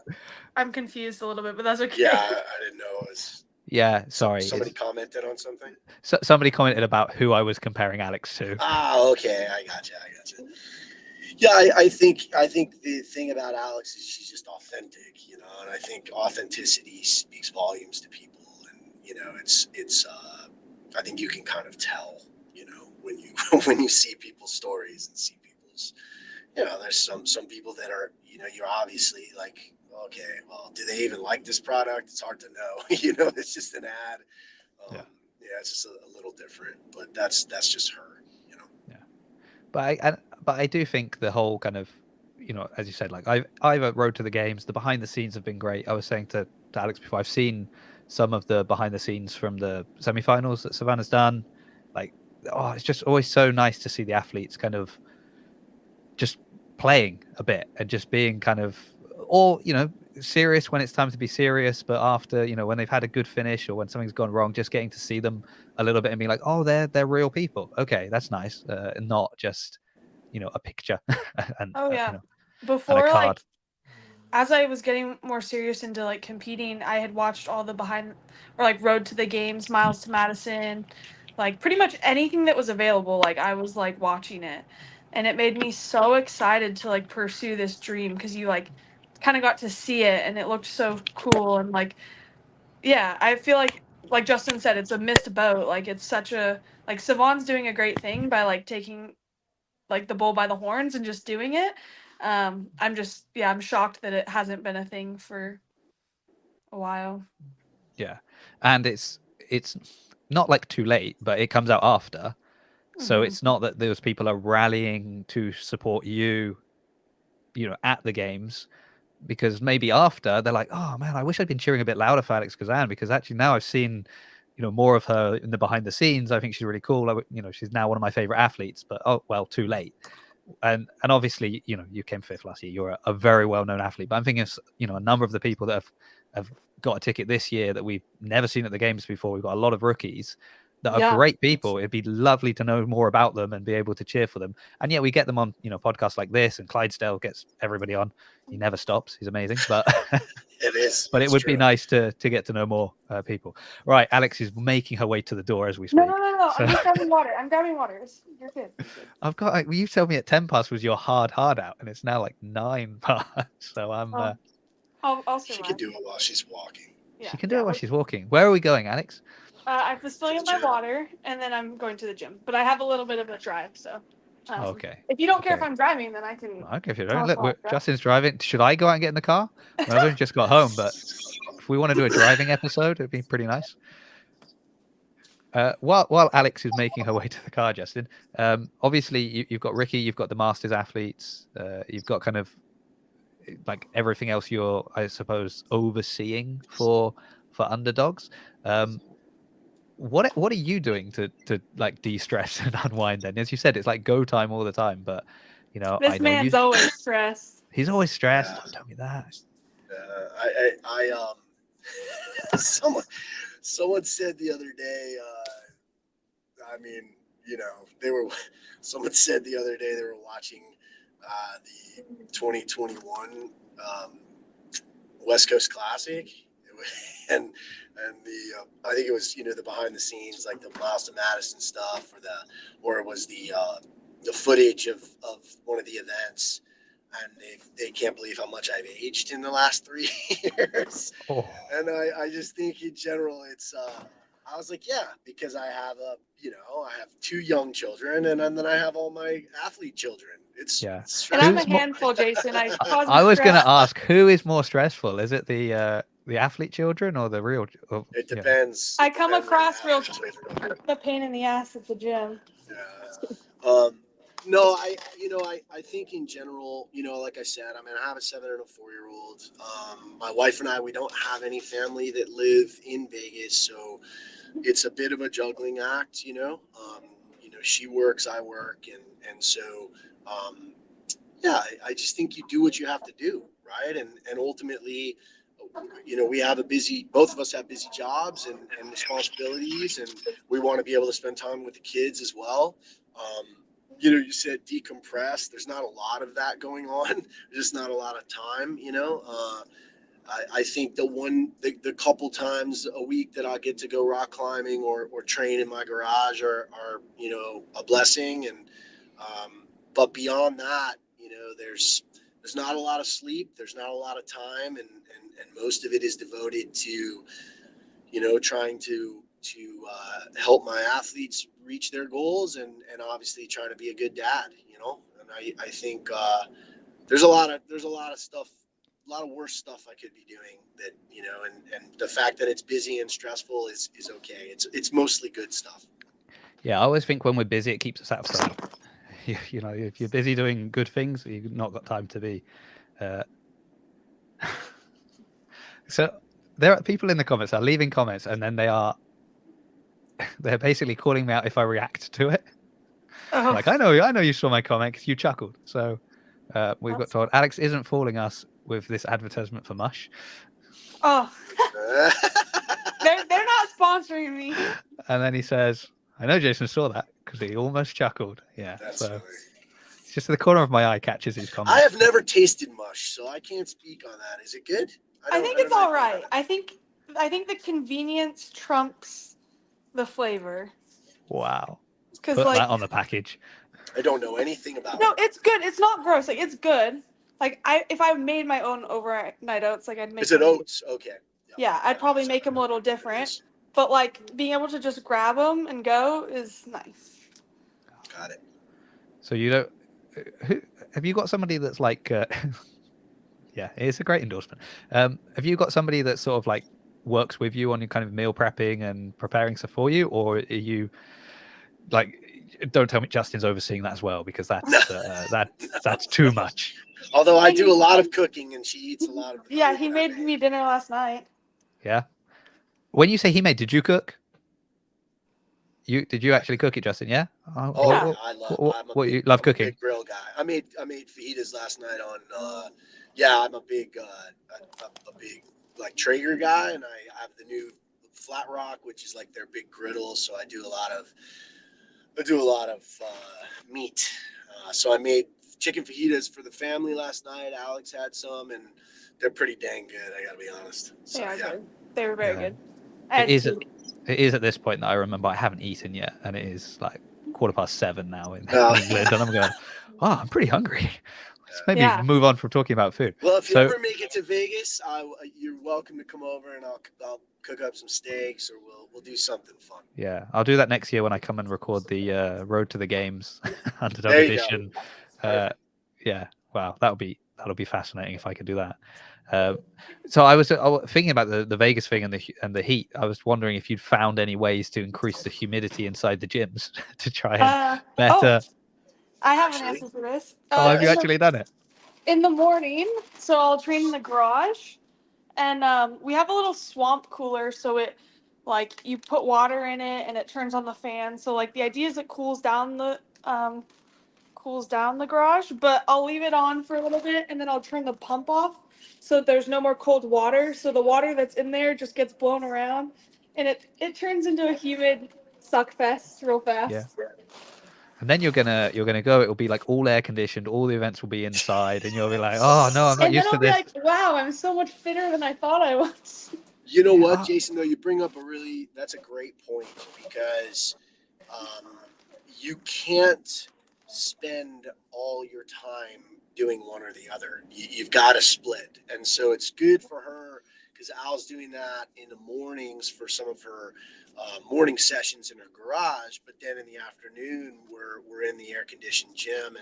I'm confused a little bit, but that's okay. Yeah, I didn't know it was. Yeah, sorry. Somebody commented on something? Somebody commented about who I was comparing Alex to. Ah, okay. I gotcha. Yeah, I think the thing about Alex is she's just authentic, and I think authenticity speaks volumes to people, and it's I think you can kind of tell, when you when you see people's stories and see people's, there's some people that are, you're obviously like, okay, well, do they even like this product? It's hard to know, it's just an ad. Yeah, it's just a little different, but that's just her, Yeah, but I do think the whole kind of, as you said, like I've Road to the Games, the behind the scenes have been great. I was saying to Alex before, I've seen some of the behind the scenes from the semifinals that Savannah's done. Like, oh, it's just always so nice to see the athletes kind of just playing a bit and just being kind of, or serious when it's time to be serious, but after, when they've had a good finish or when something's gone wrong, just getting to see them a little bit and being like, oh, they're real people. Okay, that's nice. Not just a picture. And before, and a card. like, as I was getting more serious into like competing, I had watched all the behind or like Road to the Games, Miles to Madison, like pretty much anything that was available. Like I was like watching it, and it made me so excited to like pursue this dream because you like kind of got to see it and it looked so cool and like yeah, I feel like Justin said, it's a missed boat. Like it's such a like Savon's doing a great thing by like taking like the bull by the horns and just doing it. I'm shocked that it hasn't been a thing for a while. Yeah, and it's not like too late, but it comes out after. So Mhm. it's not that those people are rallying to support you, at the games, because maybe after they're like, oh man, I wish I'd been cheering a bit louder for Alex Gazan, because actually now I've seen, more of her in the behind the scenes. I think she's really cool. She's now one of my favorite athletes, but oh well, too late. And obviously, you came fifth last year. You're a very well known athlete. But I'm thinking, a number of the people that have got a ticket this year that we've never seen at the games before. We've got a lot of rookies that are Yeah. great people. It'd be lovely to know more about them and be able to cheer for them. And yeah, we get them on, podcasts like this, and Clydesdale gets everybody on. He never stops. He's amazing. But It is. but it It's would true. be nice to get to know more people. Right, Alex is making her way to the door as we speak. No. So I'm just grabbing water. I'm grabbing water. You're good. I've got. You told me at 10 past was your hard out, and it's now like 9 past. So I'm. I'll She survive. can do it while she's walking. Yeah, She can do it while she's walking. Where are we going, Alex? I'm just filling To up the my gym. water, and then I'm going to the gym. But I have a little bit of a drive, so. Okay. If you don't care if Okay. I'm driving, then I can. Okay, if you tell don't. us Look, while I drive. Justin's driving. Should I go out and get in the car? Well, I've only just got home, but if we want to do a driving episode, it'd be pretty nice. While Alex is making her way to the car, Justin, obviously you've got Ricky, you've got the Masters athletes, you've got kind of like everything else you're, I suppose, overseeing for underdogs. What are you doing to like de-stress and unwind then? As you said, it's like go time all the time, but This I know man's always stressed. he's always stressed. Yeah. Don't tell me that. Someone said the other day, I mean, someone said the other day they were watching the 2021 West Coast Classic, and I think it was the behind the scenes, like the Miles to Madison stuff, or it was the footage of one of the events, and they can't believe how much I've aged in the last 3 years. Oh. And I just think in general it's I was like, yeah, because I have I have 2 young children, and then I have all my athlete children. It's Yeah. And I'm a Who's more- handful, Jason. I was going to ask, who is more stressful? Is it the athlete children or the real? It depends. I come Depends on across the real athlete children. the pain in the ass at the gym. Yeah. No, I think in general, like I said, I mean, I have a 7 and a 4-year-old. My wife and I, we don't have any family that live in Vegas, so it's a bit of a juggling act, she works, I work, and so, yeah, I just think you do what you have to do, right? And ultimately, both of us have busy jobs and responsibilities, and we want to be able to spend time with the kids as well. You said decompress. There's not a lot of that going on. There's just not a lot of time, I think the couple times a week that I get to go rock climbing or train in my garage are a blessing. And but beyond that, there's not a lot of sleep. There's not a lot of time, and most of it is devoted to trying to help my athletes reach their goals, and obviously trying to be a good dad. And I think there's a lot of stuff. A lot of worse stuff I could be doing that, and the fact that it's busy and stressful is okay. It's mostly good stuff. Yeah, I always think when we're busy, it keeps us satisfied. If you're busy doing good things, you've not got time to be. So there are people in the comments are leaving comments, and then they're basically calling me out if I react to it. Oh. Like, I know you saw my comment because you chuckled. So we've got told Alex isn't fooling us with this advertisement for Mush. Oh. They're not sponsoring me. And then he says, I know Jason saw that because he almost chuckled. Yeah. That's so funny. it's just the corner of my eye catches his comments. I have never tasted mush, so I can't speak on that. Is it good? I think it's all right. I think the convenience trumps the flavor. Wow. Because Put like, that on the package. I don't know anything about no, it. it's good. It's not gross. Like, it's good. Like, if I made my own overnight oats, like I'd make Is it them. oats? Okay. Yeah, I'd probably make them a little different. But like being able to just grab them and go is nice. Got it. So you don't. Have you got somebody that's like? Yeah, it's a great endorsement. Have you got somebody that sort of like works with you on your kind of meal prepping and preparing stuff for you, or are you like? Don't tell me Justin's overseeing that as well, because that's too much. Although I do a lot of cooking and she eats a lot of the Yeah, food he that I made make. me dinner last night. Yeah. When you say he made, did you cook? Did you actually cook it, Justin? Yeah. Oh Yeah. yeah, What you love I'm a cooking? big grill guy. I made fajitas last night on. Yeah, I'm a big like Traeger guy, and I have the new Flat Rock, which is like their big griddle. So I do a lot of meat. So I made chicken fajitas for the family last night. Alex had some, and they're pretty dang good. I gotta be honest. So They are yeah. good. They were very Yeah. good. It is. It is at this point that I remember I haven't eaten yet, and it is like 7:15 now in England, and I'm going, oh, I'm pretty hungry. Let's maybe move on from talking about food. Well, if you So, ever make it to Vegas, you're welcome to come over, and I'll cook up some steaks, or we'll do something fun. yeah, I'll do that next year when I come and record the Road to the Games Underdog There you Edition. Yeah, wow, that'll be fascinating if I could do that. So I was thinking about the Vegas thing and the heat. I was wondering if you'd found any ways to increase the humidity inside the gyms to try and better. I have an answer for this. Have you actually done it? In the morning, so I'll train in the garage, and we have a little swamp cooler, so it like you put water in it and it turns on the fan. So like the idea is it cools down the garage, but I'll leave it on for a little bit and then I'll turn the pump off so there's no more cold water. So the water that's in there just gets blown around and it turns into a humid suck fest real fast. Yeah. And then you're gonna go. It'll be like all air conditioned. All the events will be inside, and you'll be like, "Oh no, I'm not used to this." And then I'll be like, "Wow, I'm so much fitter than I thought I was." You know what, Jason? Though you bring up that's a great point, because you can't spend all your time doing one or the other. You've got to split, and so it's good for her because Al's doing that in the mornings for some of her morning sessions in her garage, but then in the afternoon we're in the air conditioned gym,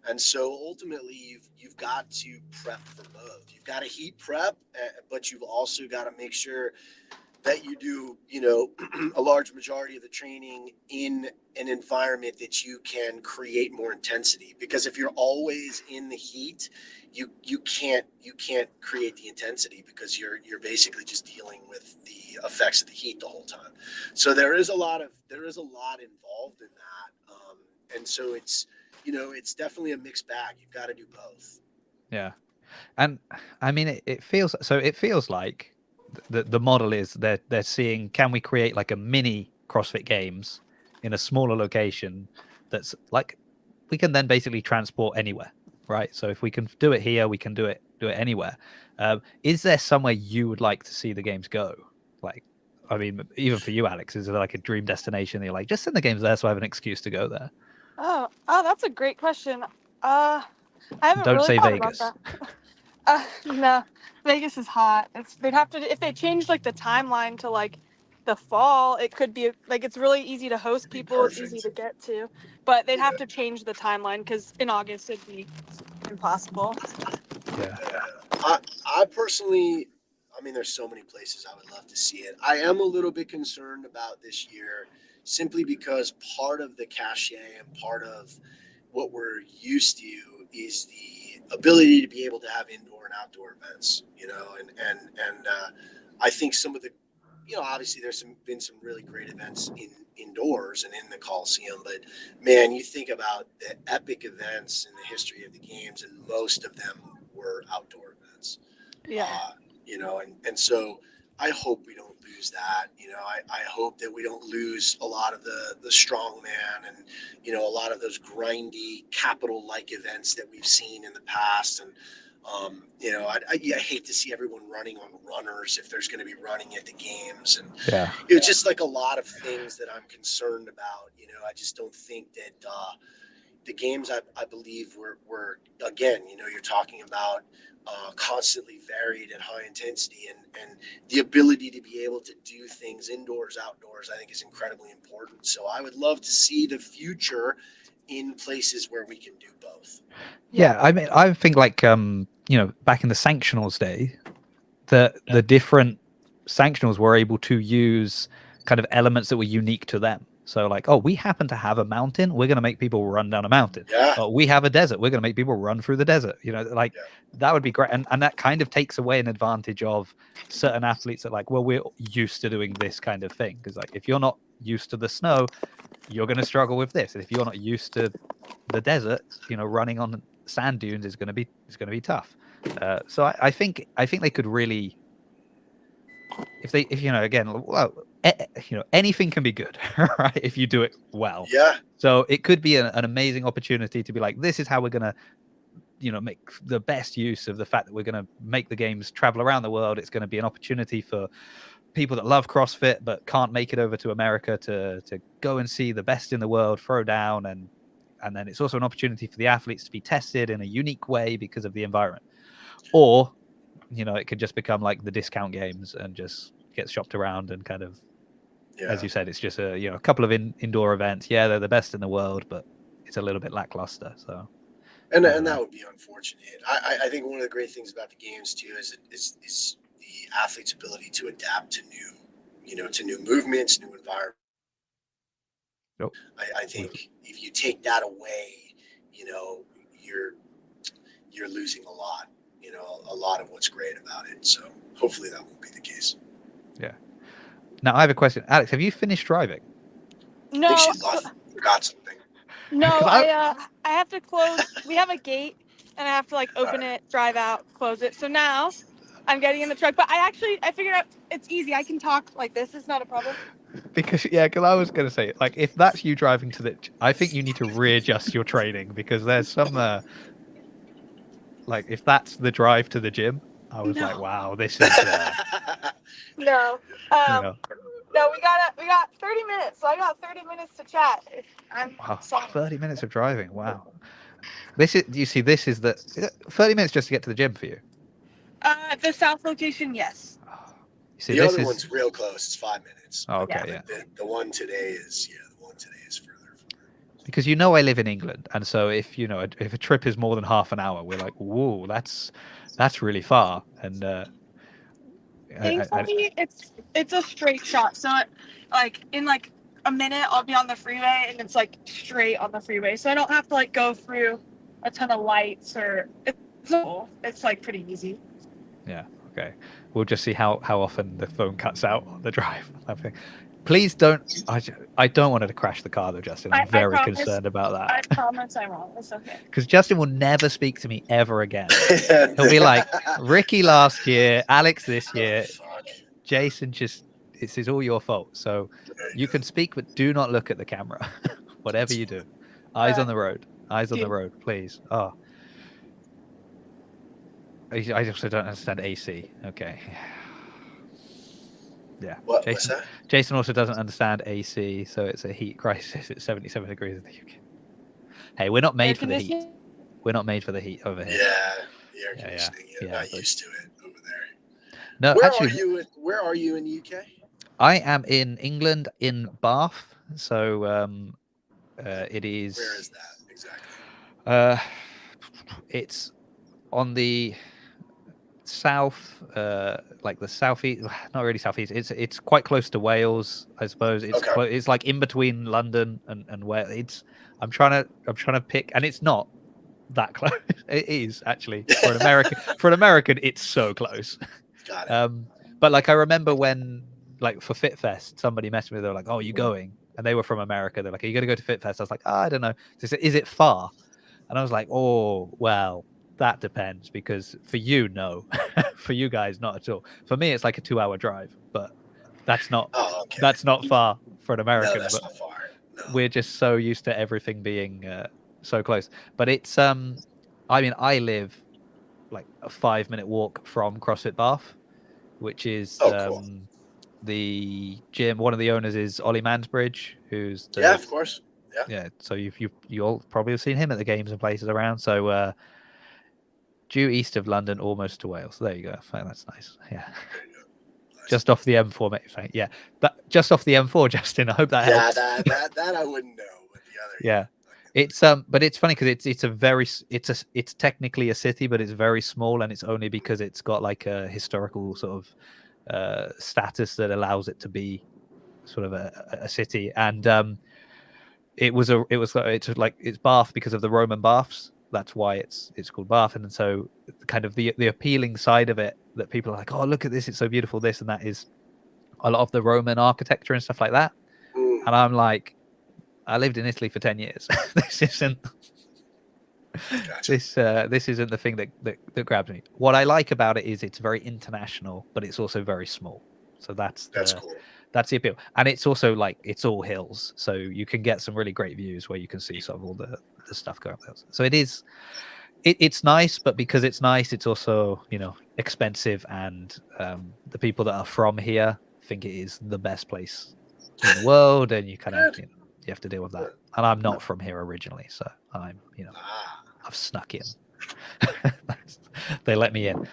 and so ultimately you've got to prep for both. You've got to heat prep, but you've also got to make sure that you do, a large majority of the training in an environment that you can create more intensity. Because if you're always in the heat, you can't create the intensity because you're basically just dealing with the effects of the heat the whole time. So there is a lot involved in that, and so it's definitely a mixed bag. You've got to do both. Yeah, and I mean it feels like the model is they're seeing, can we create like a mini CrossFit Games in a smaller location that's like we can then basically transport anywhere, right? So if we can do it here, we can do it anywhere. Is there somewhere you would like to see the games go? Like, I mean, even for you, Alex, is there like a dream destination that you're like, just send the games there so I have an excuse to go there? Oh, that's a great question. I haven't Don't really say thought Vegas. about that. No, Vegas is hot. They'd have to, if they changed like the timeline to like the fall, it could be like it's really easy to host people. It's easy to get to, but they'd have to change the timeline because in August it'd be impossible. Yeah. I personally, I mean, there's so many places I would love to see it. I am a little bit concerned about this year simply because part of the cachet and part of what we're used to is the ability to be able to have indoor and outdoor events, and I think some of the, obviously there's been some really great events indoors and in the Coliseum, but man, you think about the epic events in the history of the games, and most of them were outdoor events. Yeah. And so I hope we don't lose that. I hope that we don't lose a lot of the strongman and, a lot of those grindy capital like events that we've seen in the past. And You know, I hate to see everyone running on runners if there's going to be running at the games, and Yeah. it's just like a lot of things that I'm concerned about. You know, I just don't think that the games, I believe, were again, you know, you're talking about constantly varied and high intensity, and the ability to be able to do things indoors, outdoors, I think is incredibly important. So I would love to see the future in places where we can do both. Yeah, I mean, I think like you know, back in the sanctionals day, the different sanctionals were able to use kind of elements that were unique to them. So like, oh, we happen to have a mountain, we're going to make people run down a mountain. Yeah. Oh, we have a desert, we're going to make people run through the desert. You know, like Yeah. that would be great, and that kind of takes away an advantage of certain athletes that like, well, we're used to doing this kind of thing, because like if you're not used to the snow, you're going to struggle with this, and if you're not used to the desert, you know, running on sand dunes is going to be tough. So I think they could really, if you know, again, well, you know, anything can be good, right, if you do it well. Yeah. So it could be an amazing opportunity to be like, this is how we're gonna, you know, make the best use of the fact that we're gonna make the games travel around the world. It's going to be an opportunity for people that love CrossFit but can't make it over to America to go and see the best in the world throw down, and then it's also an opportunity for the athletes to be tested in a unique way because of the environment. Or, you know, it could just become like the discount games and just get shopped around and kind of, as you said, it's just a, you know, a couple of indoor events. Yeah, they're the best in the world, but it's a little bit lackluster. So, and that would be unfortunate. I think one of the great things about the games too is the athlete's ability to adapt to new movements, new environments. Nope. I think if you take that away, you know, you're losing a lot. You know, a lot of what's great about it. So hopefully that won't be the case. Yeah. Now I have a question, Alex. Have you finished driving? No, I think she forgot something. no, 'Cause I have to close. We have a gate, and I have to like open it, drive out, close it. So now I'm getting in the truck. But I figured out it's easy. I can talk like this. It's not a problem. Because I was going to say, like, if that's you driving to the, I think you need to readjust your training, because there's some, like, if that's the drive to the gym, I was like, wow, this is, No. you know, No, we got 30 minutes. So I got 30 minutes to chat. wow, 30 minutes of driving. Wow. This is, you see, this is the 30 minutes just to get to the gym for you. The south location, yes. You see, The this other is, one's real close. It's 5 minutes. oh, okay, Yeah. yeah. The one today is further. Because, you know, I live in England, and so if, you know, if a trip is more than half an hour, we're like, whoa, that's really far. And Thankfully, it's a straight shot. So, like in like a minute, I'll be on the freeway, and it's like straight on the freeway. So I don't have to like go through a ton of lights, or it's like pretty easy. Yeah. Okay. We'll just see how often the phone cuts out on the drive. I think. Please don't. I don't want it to crash the car though, Justin. I'm very concerned about that. I promise I won't. It's okay. Because Justin will never speak to me ever again. He'll be like, Ricky last year, Alex this year, Jason just, this is all your fault. So you can speak, but do not look at the camera. Whatever you do. Eyes on the road. Eyes on the road, please. Oh. I also don't understand AC. Okay. Yeah. What was that? Jason also doesn't understand AC, so it's a heat crisis at 77 degrees in the UK. Hey, we're not made for the heat. We're not made for the heat over here. Yeah, the air conditioning. You're not used to it over there. No, Where are you in the UK? I am in England, in Bath. So it is. Where is that exactly? It's on the south, like the southeast, not really southeast. It's quite close to Wales, I suppose. It's it's like in between London and Wales. I'm trying to pick, and it's not that close. It is actually for an American. For an American, it's so close. Got it. But like I remember when, like for FitFest, somebody messaged me. They were like, "Oh, you going?" And they were from America. They're like, "Are you going to go to FitFest?" I was like, I don't know. They said, "Is it far?" And I was like, "Oh, well, that depends, because for you, no. For you guys, not at all. For me, it's like a 2-hour drive, but that's not that's not far for an American. No, that's but not far. No. We're just so used to everything being so close. But it's I mean, I live like a 5-minute walk from CrossFit Bath, which is cool. the gym. One of the owners is Ollie Mansbridge, who's the Yeah, of course. yeah. So you all probably have seen him at the games and places around. So due east of London, almost to Wales. There you go. That's nice. Yeah. There you go. Nice. Just off the M4, mate. Yeah, just off the M4, Justin. I hope that helps. that I wouldn't know, but the other. Yeah, it's but it's funny because it's technically a city, but it's very small, and it's only because it's got like a historical sort of status that allows it to be sort of a city. And it's Bath because of the Roman baths. That's why it's called Bath. And so kind of the appealing side of it that people are like, oh, look at this, it's so beautiful, this and that, is a lot of the Roman architecture and stuff like that. And I'm like, I lived in Italy for 10 years. This isn't this isn't the thing that grabs me. What I like about it is it's very international, but it's also very small. So that's cool. That's the appeal. And it's also like it's all hills, so you can get some really great views where you can see sort of all the stuff going on. So it's nice, but because it's nice, it's also, you know, expensive, and the people that are from here think it is the best place in the world, and you kind of, you know, you have to deal with that. And I'm not from here originally, so I'm, you know, I've snuck in. They let me in.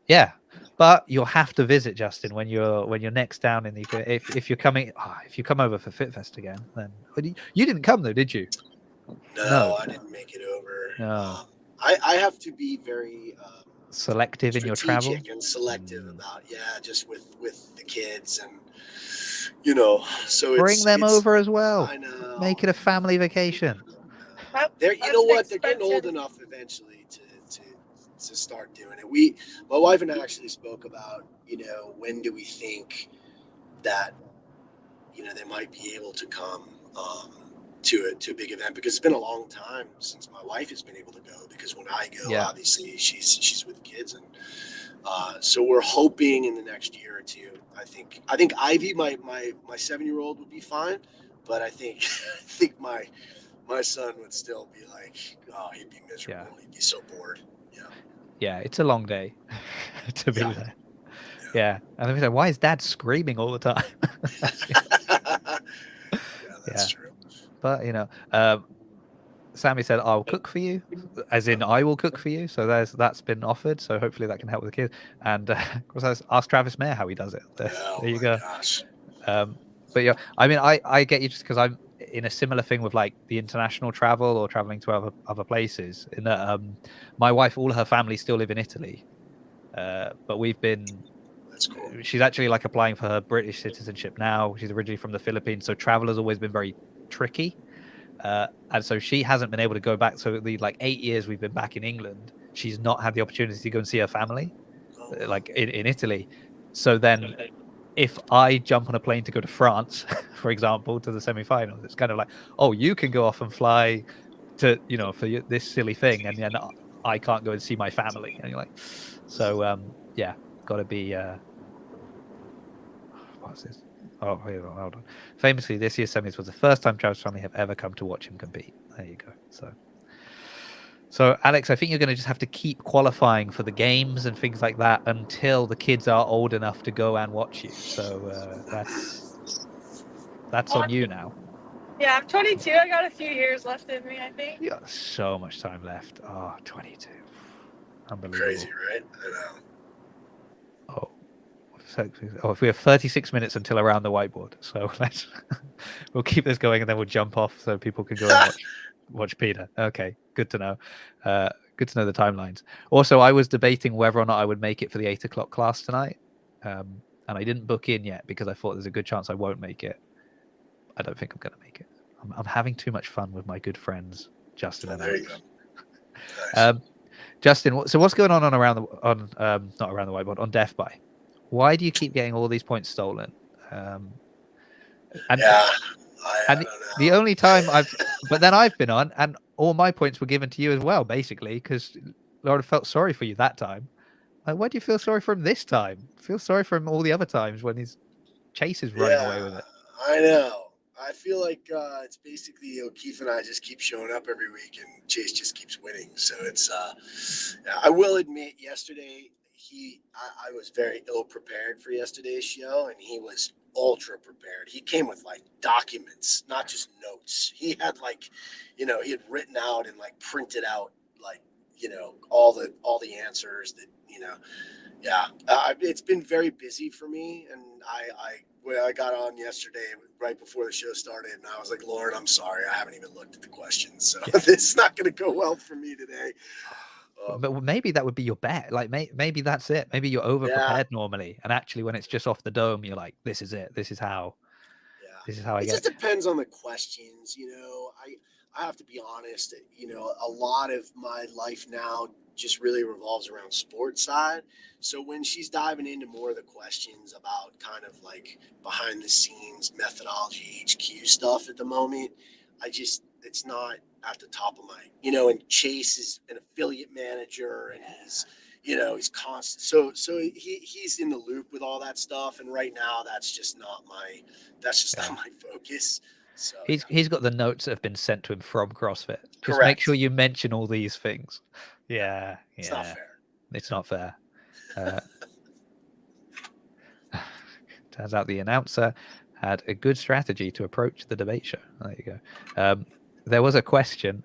Yeah, but you'll have to visit, Justin, when you're next down in the if you're coming if you come over for FitFest again. Then you didn't come though, did you? No, I didn't make it over. No. I have to be very selective in your travel and selective about just with the kids, and you know, so bring them over as well. I know. Make it a family vacation. They're, you know what, they're getting old enough eventually to start doing it. My wife and I actually spoke about, you know, when do we think that, you know, they might be able to come to a big event, because it's been a long time since my wife has been able to go, because when I go, obviously she's with the kids, and so we're hoping in the next year or two. I think Ivy, my 7-year-old, would be fine, but I think my son would still be like, oh, he'd be miserable. He'd be so bored. Yeah, it's a long day to be there. Yeah, and then like, why is Dad screaming all the time? That's true. But you know, Sammy said, "I'll cook for you," as in I will cook for you. So that's been offered. So hopefully that can help with the kids. And of course, ask Travis Mayer how he does it. There you go. Gosh. But yeah, I mean, I get you, just because I'm in a similar thing with like the international travel or traveling to other places. In that, my wife, all her family still live in Italy, but we've been. That's cool. She's actually like applying for her British citizenship now. She's originally from the Philippines, so travel has always been very tricky, and so she hasn't been able to go back. So the 8 years we've been back in England, she's not had the opportunity to go and see her family, like in Italy. So then, if I jump on a plane to go to France, for example, to the semi-finals, it's kind of like, oh, you can go off and fly to, you know, for this silly thing, and then I can't go and see my family. And you're like, so yeah, got to be. What's this? Oh, hold on. Famously, this year's semis was the first time Travis' family have ever come to watch him compete. There you go. So Alex, I think you're going to just have to keep qualifying for the games and things like that until the kids are old enough to go and watch you. So that's on you now. Yeah, I'm 22. I got a few years left in me, I think. You got so much time left. Oh, 22. Unbelievable. Crazy, right? I know. If we have 36 minutes until around the whiteboard, so we'll keep this going, and then we'll jump off so people can go and watch Peter. Okay, good to know. Good to know the timelines. Also, I was debating whether or not I would make it for the 8 o'clock class tonight, and I didn't book in yet because I thought there's a good chance I won't make it. I don't think I'm going to make it. I'm having too much fun with my good friends Justin and Alex. Nice. Justin, so what's going on around the not around the whiteboard, on Death By? Why do you keep getting all these points stolen? I don't know. The only time but then I've been on, and all my points were given to you as well, basically, because Laura felt sorry for you that time. Like, why do you feel sorry for him this time? Feel sorry for him all the other times when his Chase is running away with it. I know. I feel like it's basically O'Keefe and I just keep showing up every week, and Chase just keeps winning. So it's. I will admit, yesterday I was very ill prepared for yesterday's show, and he was ultra prepared. He came with like documents, not just notes. He had like, he had written out and like printed out like, all the answers that. Yeah, it's been very busy for me, and when I got on yesterday right before the show started, and I was like, Lauren, I'm sorry, I haven't even looked at the questions, so Yeah. this is not going to go well for me today. But maybe that would be your bet. Like maybe that's it. Maybe you're over Yeah, prepared normally, and actually when it's just off the dome, you're like, this is it. This is how I it get just it. depends on the questions. I have to be honest. A lot of my life now just really revolves around sports side. So when she's diving into more of the questions about kind of like behind the scenes methodology, HQ stuff at the moment, it's not at the top of my, and Chase is an affiliate manager, and he's constant. So he's in the loop with all that stuff. And right now that's just not my focus. So He's got the notes that have been sent to him from CrossFit. Just make correct. sure you mention all these things. Yeah, Yeah. it's not fair. It's not fair. Turns out the announcer had a good strategy to approach the debate show. There you go. There was a question.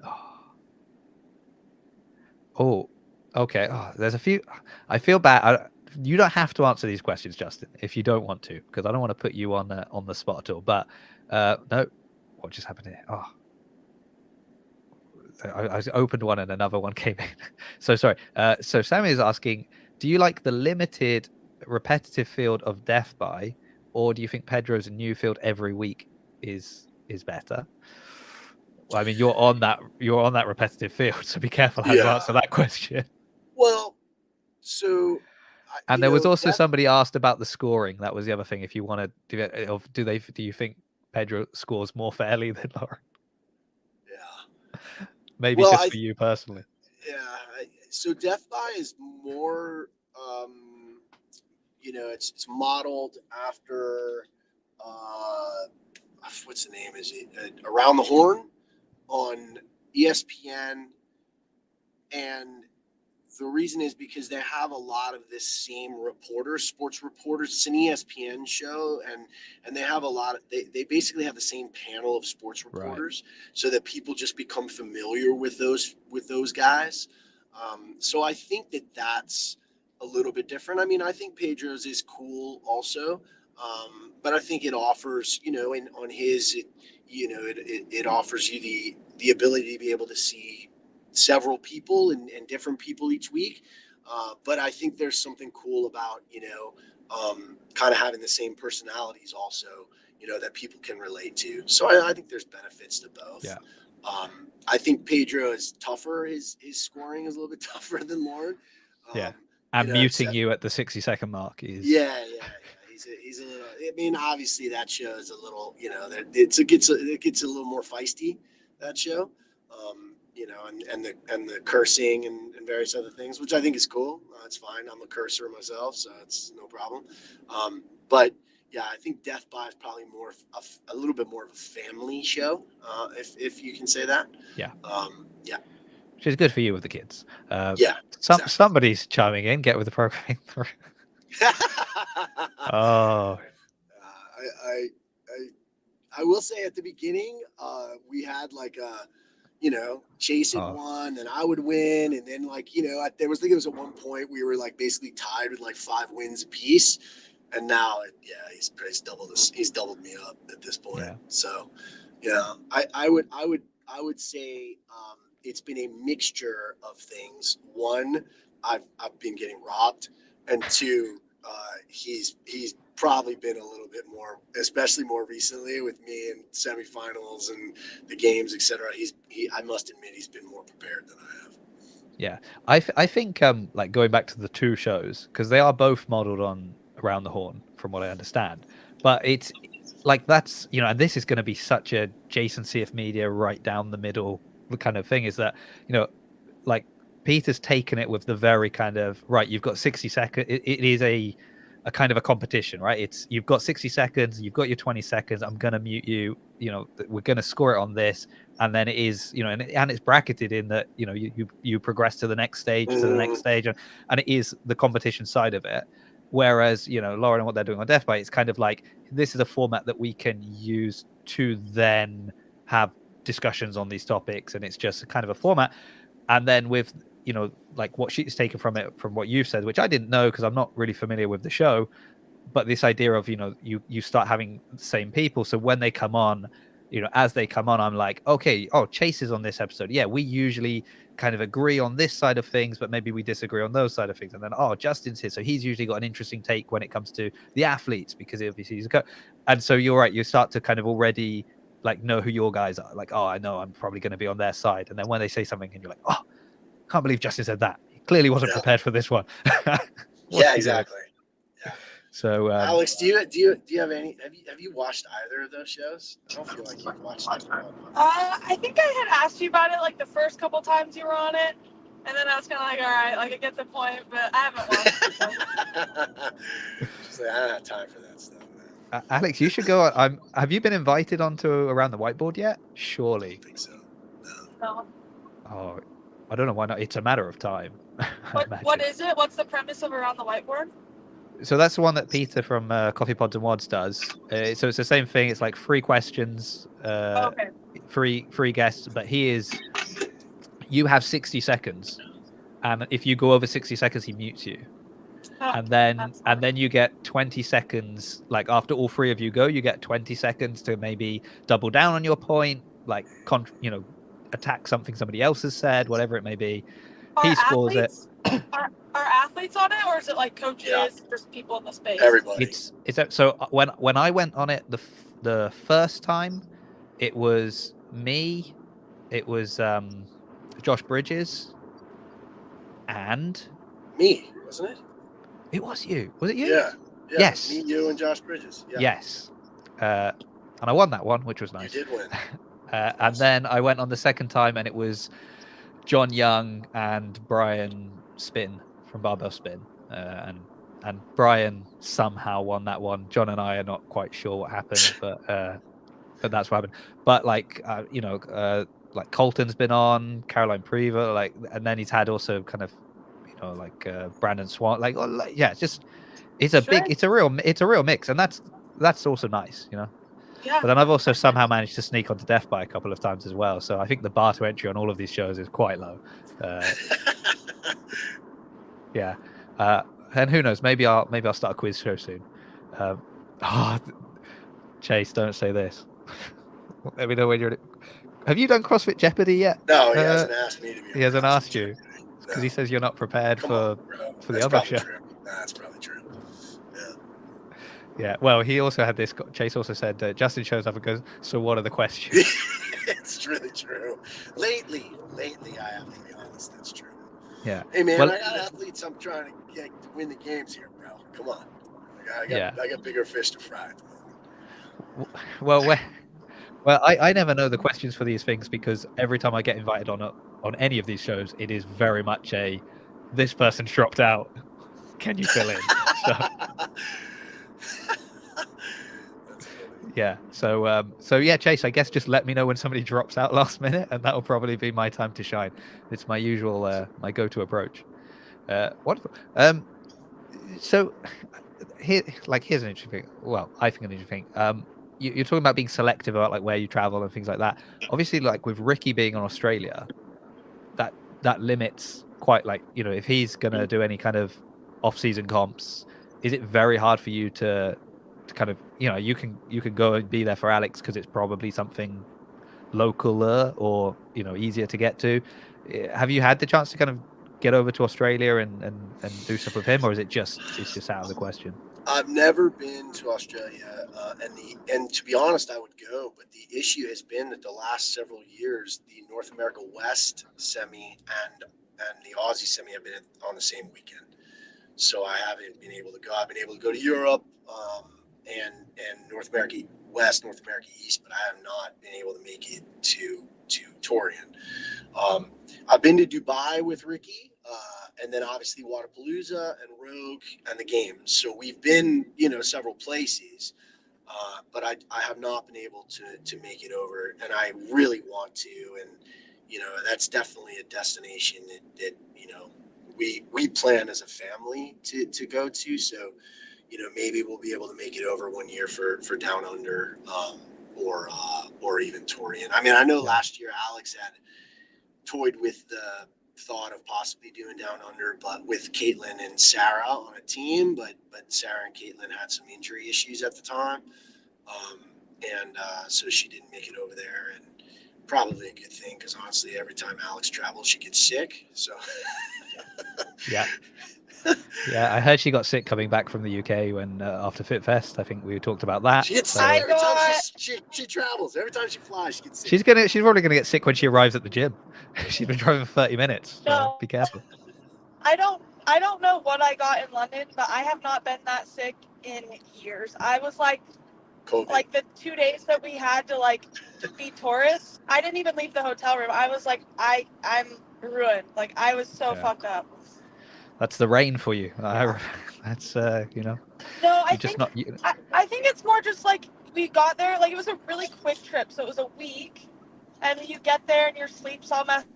Oh, okay. Oh, there's a few. I feel bad. You don't have to answer these questions, Justin, if you don't want to, because I don't want to put you on the spot at all. But no, what just happened here? Oh, I opened one and another one came in. So sorry. So Sammy is asking, do you like the limited repetitive field of death by, or do you think Pedro's new field every week is better? Well, I mean, you're on that repetitive field, so be careful how you answer that question. Well, so and there was also somebody asked about the scoring. That was the other thing. If you want to do you think Pedro scores more fairly than Lauren? Yeah. Maybe just for you personally. Yeah. So death by is more, it's modeled after, what's the name? Is it Around the Horn on ESPN? And the reason is because they have a lot of this same sports reporters. It's an ESPN show, and they have a lot of, they basically have the same panel of sports reporters, so that people just become familiar with those guys. So I think that a little bit different. I mean, I think Pedro's is cool also, but I think it offers, on his, it offers you the ability to be able to see several people and different people each week. But I think there's something cool about, kind of having the same personalities also, that people can relate to. So I think there's benefits to both. Yeah. I think Pedro is tougher. His scoring is a little bit tougher than Lauren. And muting you at the 60-second mark is. Yeah. He's a little. I mean, obviously that show is a little. It gets a little more feisty. That show. And the cursing and various other things, which I think is cool. It's fine. I'm a cursor myself, so it's no problem. But yeah, I think Death by is probably a little bit more of a family show, if you can say that. Yeah. Yeah. Which is good for you with the kids. Exactly. Somebody's chiming in. Get with the programming. Oh. I will say at the beginning, we had like a. Chase had won and I would win. And then I think it was at one point we were like basically tied with like 5 wins apiece. And now, he's doubled me up at this point. Yeah. So, I would say, it's been a mixture of things. One, I've been getting robbed, and 2, he's probably been a little bit more, especially more recently with me in semifinals and the games, etc. I must admit he's been more prepared than I have. Yeah, I think like going back to the 2 shows, because they are both modeled on Around the Horn from what I understand, but it's like that's and this is going to be such a Jason CF Media right down the middle kind of thing, is that like Peter's taken it with the very kind of right, you've got 60 seconds. It is a a kind of a competition, right? It's you've got 60 seconds, you've got your 20 seconds. I'm gonna mute you. We're gonna score it on this, and then it is, and it's bracketed in that, you progress to the next stage, and it is the competition side of it. Whereas, Lauren and what they're doing on Death by, it's kind of like this is a format that we can use to then have discussions on these topics, and it's just kind of a format. And then with like what she's taken from it, from what you've said, which I didn't know because I'm not really familiar with the show, but this idea of you start having the same people, so when they come on, as they come on, I'm like, okay, Chase is on this episode, yeah, we usually kind of agree on this side of things, but maybe we disagree on those side of things. And then Justin's here, so he's usually got an interesting take when it comes to the athletes, because obviously he's a coach. And so you're right, you start to kind of already like know who your guys are, like, I know I'm probably going to be on their side. And then when they say something and you're like, can't believe Justin said that, he clearly wasn't prepared for this one. Yeah, exactly. Yeah. So Alex, do you have any, have you watched either of those shows? I don't feel like you've watched either one. I think I had asked you about it like the first couple times you were on it, and then I was kind of like, all right, like I get the point, but I haven't watched it. She's like, I don't have time for that stuff, man. Alex, you should go on. Have you been invited onto Around the Whiteboard yet? Surely. I don't think so. No. Oh, I don't know why not. It's a matter of time. What is it? What's the premise of Around the Whiteboard? So that's the one that Peter from Coffee Pods and Wads does. So it's the same thing. It's like 3 questions, Okay. free guests, but you have 60 seconds, and if you go over 60 seconds, he mutes you. And then you get 20 seconds, like after all 3 of you go, you get 20 seconds to maybe double down on your point, like attack something somebody else has said, whatever it may be. He scores it. Are athletes on it, or is it like coaches, just people in the space? Everybody. It's so when I went on it the first time, it was me, it was Josh Bridges, and me, wasn't it? It was you. Was it you? Yeah. Yes. Me, you, and Josh Bridges. Yeah. Yes. And I won that one, which was nice. You did win. And then I went on the second time, and it was John Young and Brian Spin from Barbell Spin, and Brian somehow won that one. John and I are not quite sure what happened, but that's what happened. But like like Colton's been on, Caroline Prever, like, and then he's had also kind of like Brandon Swan, like yeah, it's a real mix, and that's also nice, Yeah. But then I've also somehow managed to sneak onto Death by a couple of times as well. So I think the bar to entry on all of these shows is quite low. Yeah. And who knows? Maybe I'll start a quiz show soon. Chase, don't say this. Let me know when you're. Have you done CrossFit Jeopardy yet? No, he hasn't asked me to be. He hasn't asked you because he says you're not prepared for the other show. True. That's probably true. Yeah, well, he also had this. Chase also said Justin shows up and goes, "So what are the questions?" It's really true. Lately, I have to be honest. That's true. Yeah. Hey man, I got athletes. I'm trying to get to win the games here, bro. Come on. I got bigger fish to fry. Well, I never know the questions for these things, because every time I get invited on any of these shows, it is very much this person's dropped out. Can you fill in? Yeah. So yeah, Chase, I guess just let me know when somebody drops out last minute, and that'll probably be my time to shine. It's my usual my go-to approach. Wonderful. So here's an interesting thing. Well, I think an interesting thing. You're talking about being selective about like where you travel and things like that. Obviously, like with Ricky being on Australia, that limits quite, like, if he's gonna do any kind of off-season comps, is it very hard for you to kind of, you can go and be there for Alex because it's probably something localer or easier to get to? Have you had the chance to kind of get over to Australia and do stuff with him, or is it's just out of the question? I've never been to Australia, and to be honest, I would go, but the issue has been that the last several years, the North America West semi and the Aussie semi have been on the same weekend, so I haven't been able to go. I've been able to go to Europe and North America West, North America East, but I have not been able to make it to Torian. I've been to Dubai with Ricky, and then obviously Wadapalooza and Rogue and the games. So we've been, several places, but I have not been able to make it over, and I really want to. And, that's definitely a destination that we plan as a family to go to. So, maybe we'll be able to make it over one year for Down Under, or even Torian. I mean, I know last year Alex had toyed with the thought of possibly doing Down Under, but with Caitlin and Sarah on a team, but Sarah and Caitlin had some injury issues at the time. And so she didn't make it over there, and probably a good thing, because honestly, every time Alex travels, she gets sick. So Yeah. Yeah, I heard she got sick coming back from the UK when after FitFest. I think we talked about that. she gets So sick every time she travels. Every time she flies, she gets sick. she's probably gonna get sick when she arrives at the gym. She's been driving for 30 minutes. So No. be careful. I don't know what I got in London, but I have not been that sick in years. I was like COVID. like the 2 days that we had to be tourists, I didn't even leave the hotel room. I was like, I'm ruined. Like, I was so fucked up. That's the rain for you. Yeah. That's No, I think it's more just like we got there. Like, it was a really quick trip, so it was a week, and you get there and your sleep's all messed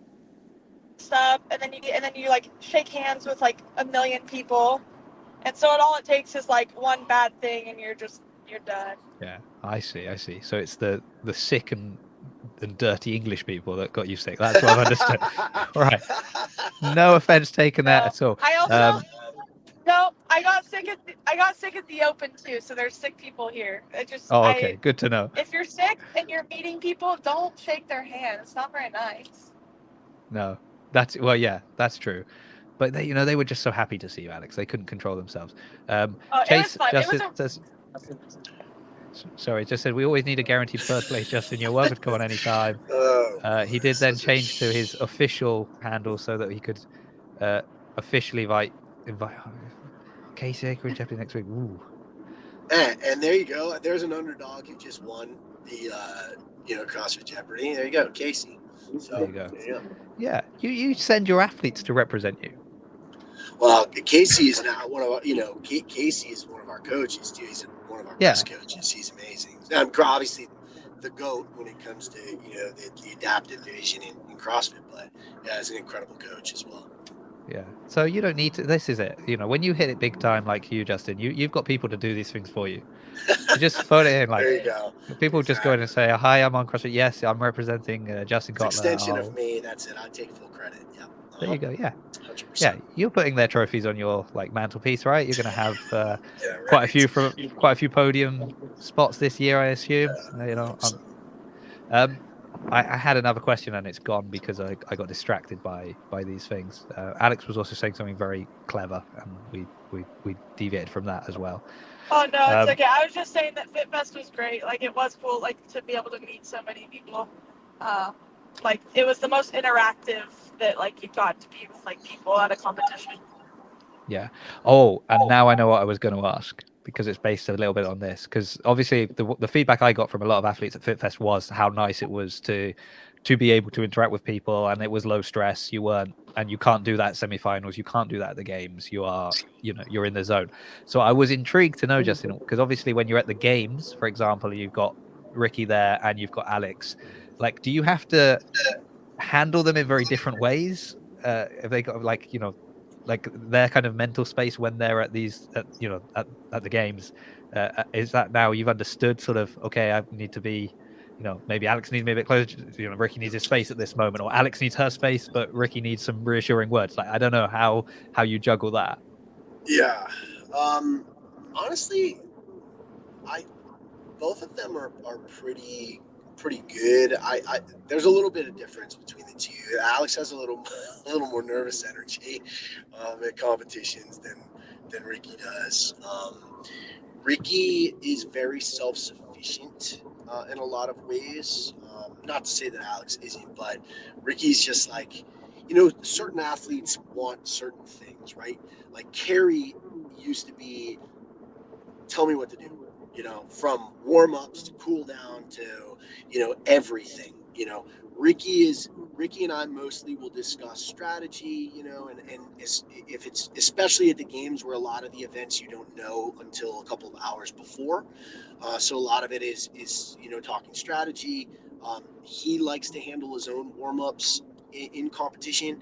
up, and then you like shake hands with like a million people, and so all it takes is like one bad thing, and you're done. Yeah, I see. So it's the sick and dirty English people that got you sick. That's what I've understood. All right. No offense taken there at all. I also no, I got sick at the Open too. So there's sick people here. Okay, good to know. If you're sick and you're meeting people, don't shake their hand. It's not very nice. No, that's true. But they were just so happy to see you, Alex. They couldn't control themselves. Chase just said we always need a guaranteed first place. Justin, you're welcome to come on anytime. He did then change to his official handle so that he could officially invite Casey Aker and Jeopardy next week. Ooh. And there you go. There's an underdog who just won the CrossFit Jeopardy. There you go, Casey. So, there you go. Yeah, you send your athletes to represent you. Well, Casey is now one of Casey is one of our coaches too. He's one of our best coaches. He's amazing. Obviously, the GOAT when it comes to the adaptive division in CrossFit, but he's an incredible coach as well. Yeah. So you don't need to. This is it. When you hit it big time like you, Justin, you've got people to do these things for you. You just phone it in. Like, there you go. People just go in and say, "Hi, I'm on CrossFit. Yes, I'm representing Justin Cotler." Extension of me. That's it. I take full credit. Yeah. There you go. Yeah. 100%. Yeah. You're putting their trophies on your mantelpiece, right? You're going to have quite a few podium spots this year, I assume. I had another question and it's gone because I got distracted by these things. Alex was also saying something very clever, and we deviated from that as well. Oh no, it's okay. I was just saying that FitFest was great. Like, it was cool, to be able to meet so many people. It was the most interactive that you got to be with people at a competition. Yeah. Oh, and now I know what I was going to ask, because it's based a little bit on this. Because obviously the feedback I got from a lot of athletes at FitFest was how nice it was to be able to interact with people, and it was low stress. You can't do that at semifinals. You can't do that at the games. You are, you're in the zone. So I was intrigued to know, Justin, because obviously when you're at the games, for example, you've got Ricky there and you've got Alex. Do you have to handle them in very different ways? Have they got their kind of mental space when they're at these, at the games? Is that now you've understood sort of, okay, I need to be, maybe Alex needs me a bit closer, Ricky needs his space at this moment, or Alex needs her space, but Ricky needs some reassuring words. I don't know how you juggle that. Yeah. Honestly, both of them are pretty good. There's a little bit of difference between the two. Alex has a little more nervous energy at competitions than Ricky does. Ricky is very self-sufficient in a lot of ways. Not to say that Alex isn't, but Ricky's just certain athletes want certain things, right? Like Carrie used to be, tell me what to do. From warm-ups to cool down to, everything. Ricky and I mostly will discuss strategy, and if it's especially at the games where a lot of the events you don't know until a couple of hours before. So a lot of it is talking strategy. He likes to handle his own warm-ups in competition.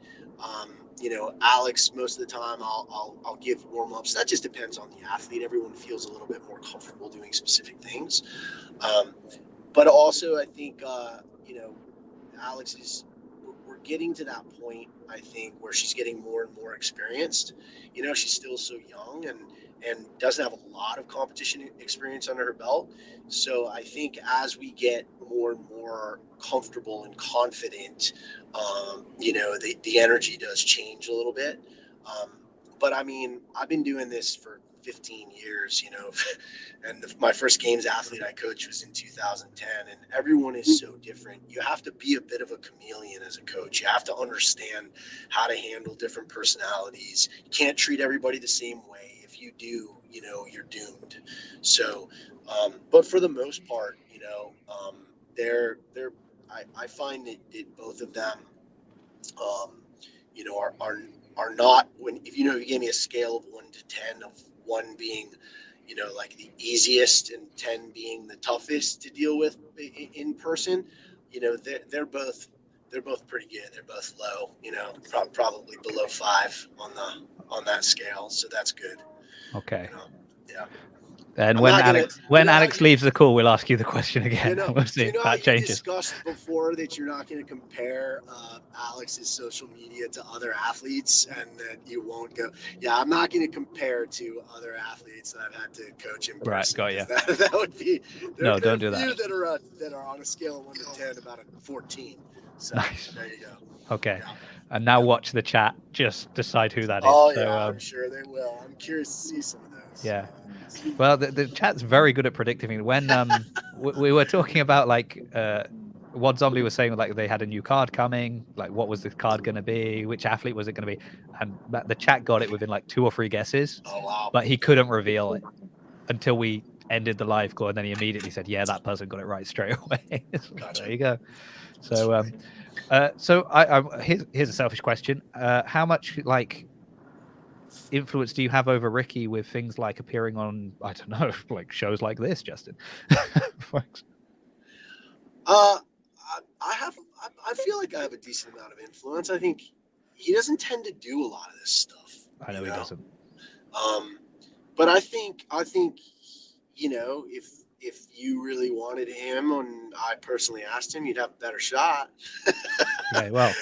Alex, most of the time I'll give warm-ups. That just depends on the athlete. Everyone feels a little bit more comfortable doing specific things. But also I think, Alex we're getting to that point, I think, where she's getting more and more experienced. She's still so young and doesn't have a lot of competition experience under her belt. So I think as we get more and more comfortable and confident, the energy does change a little bit. But I mean, I've been doing this for 15 years, and my first games athlete I coached was in 2010, and everyone is so different. You have to be a bit of a chameleon as a coach. You have to understand how to handle different personalities. You can't treat everybody the same way. If you do, you're doomed. So, but for the most part, I find that both of them, are not, if you gave me a scale of 1 to 10, of 1 being, like the easiest and 10 being the toughest to deal with in person, they're both pretty good. They're both low, probably below 5 on that scale. So that's good. Okay. Yeah. And when Alex leaves the call, we'll ask you the question again. We'll see if that changes. Discussed before that you're not going to compare Alex's social media to other athletes, and that you won't go. Yeah, I'm not going to compare to other athletes that I've had to coach in person. Right, got you. That would be. No, don't do that. That are on a scale of 1 to 10, about a 14. So nice. There you go. Okay. Yeah. And now watch the chat. Just decide who that is. Oh yeah, I'm sure they will. I'm curious to see some of those. Yeah. Well, the chat's very good at predicting. When we were talking about what Zombie was saying, like they had a new card coming, like what was the card going to be, which athlete was it going to be, and the chat got it within like 2 or 3 guesses. Oh wow! But he couldn't reveal it until we ended the live call, and then he immediately said, "Yeah, that person got it right straight away." Gotcha. There you go. So here's a selfish question: how much influence do you have over Ricky with things like appearing on, I don't know, like shows like this, Justin? I feel like I have a decent amount of influence. I think he doesn't tend to do a lot of this stuff. I know he doesn't. But I think if you really wanted him, and I personally asked him, you'd have a better shot. Yeah, well,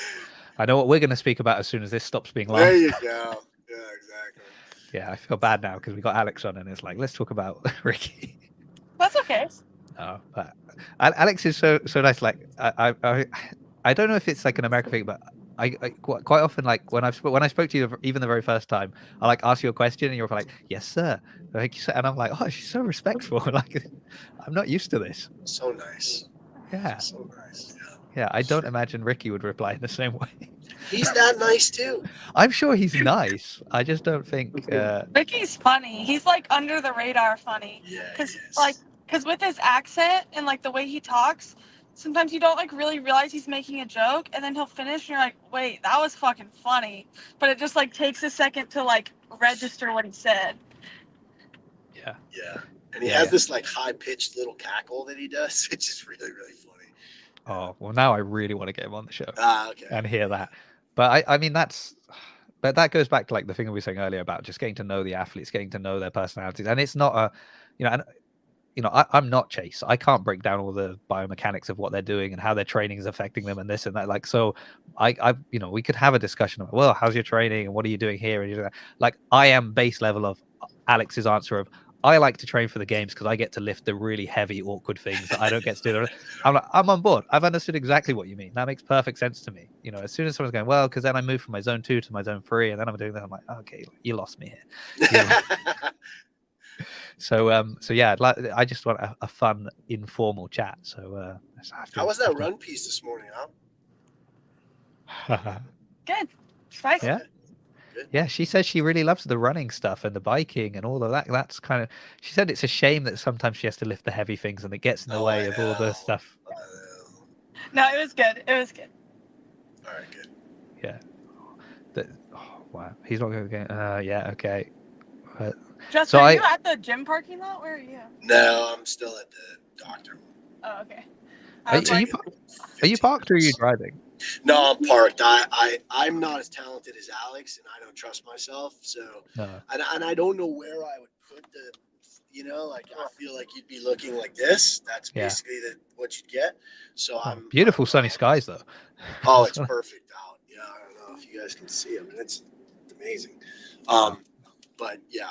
I know what we're going to speak about as soon as this stops being live. There you go. Yeah, exactly. Yeah, I feel bad now because we got Alex on, and it's like, let's talk about Ricky. That's okay. Oh, but Alex is so nice. Like I don't know if it's like an American thing, but I quite often, like when I spoke to you even the very first time, I like ask you a question and you're like, yes sir, thank you sir. And I'm like, oh, she's so respectful. Like I'm not used to this. So nice. Yeah. So nice. Yeah, I don't imagine Ricky would reply in the same way. He's that nice too. I'm sure he's nice. I just don't think Ricky's funny. He's like under the radar funny. Yeah. Because with his accent and like the way he talks, sometimes you don't like really realize he's making a joke, and then he'll finish and you're like, wait, that was fucking funny. But it just like takes a second to like register what he said. Yeah. Yeah. And he has this like high pitched little cackle that he does, which is really, really funny. Oh, well, now I really want to get him on the show Okay. and hear that. But I mean, but that goes back to like the thing we were saying earlier about just getting to know the athletes, getting to know their personalities. And it's not I'm not Chase. I can't break down all the biomechanics of what they're doing and how their training is affecting them and this and that. Like, so we could have a discussion about, well, how's your training and what are you doing here? And like, I am base level of Alex's answer of, I like to train for the games because I get to lift the really heavy, awkward things that I don't get to do. I'm on board. I've understood exactly what you mean. That makes perfect sense to me. As soon as someone's going, well, because then I move from my zone 2 to my zone 3, and then I'm doing that. I'm like, okay, you lost me here. So yeah, I just want a fun, informal chat. So how was that run piece this morning, huh? Good. Spicy. Yeah. Yeah, she says she really loves the running stuff and the biking and all of that. That's kind of, she said it's a shame that sometimes she has to lift the heavy things and it gets in the way of all the stuff. No, it was good. It was good. All right, good. Yeah. Wow. He's not going to get. Yeah. Okay. Justin, So are I. you at the gym parking lot? Where are you? No, I'm still at the doctor. Oh, okay. Are you parked or are you driving? No, I'm parked. I'm not as talented as Alex, and I don't trust myself. So, No. and I don't know where I would put the, like I feel like you'd be looking like this. That's Yeah. basically what you'd get. So I'm beautiful sunny skies though. Oh, it's perfect out. Yeah, I don't know if you guys can see. I mean, it's amazing. But yeah,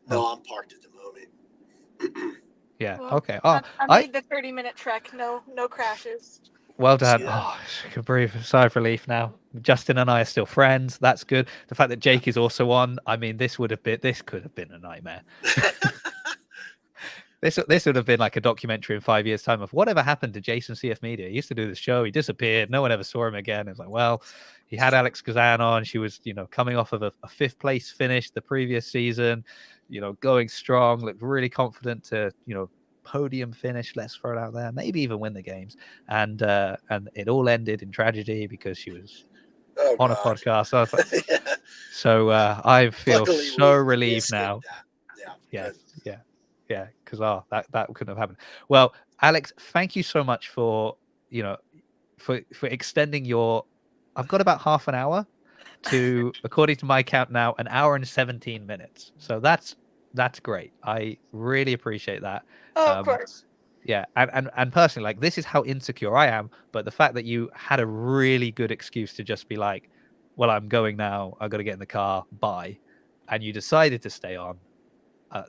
no, I'm parked at the moment. Yeah. Well, Okay. Oh, I made the 30-minute trek. No crashes. well done. See that? Oh, I can breathe a sigh of relief now. Justin and I are still friends. That's good. The fact that Jake is also on. I mean, this could have been a nightmare. This would have been like a documentary in 5 years' time of whatever happened to Jason CF Media. He used to do the show. He disappeared. No one ever saw him again. It's like, well, he had Alex Gazan on. She was, coming off of a fifth place finish the previous season, going strong, looked really confident to, podium finish. Let's throw it out there. Maybe even win the games. And it all ended in tragedy because she was on a podcast. So, Yeah. so I feel Luckily, so we relieved escaped now. that. Yeah. Good. Yeah, because that couldn't have happened. Well, Alex, thank you so much for for extending your. I've got about half an hour to, according to my count now, 1 hour and 17 minutes. So that's great. I really appreciate that. Oh, of course. Yeah, and personally, like, this is how insecure I am. But the fact that you had a really good excuse to just be like, well, I'm going now. I got to get in the car. Bye, and you decided to stay on.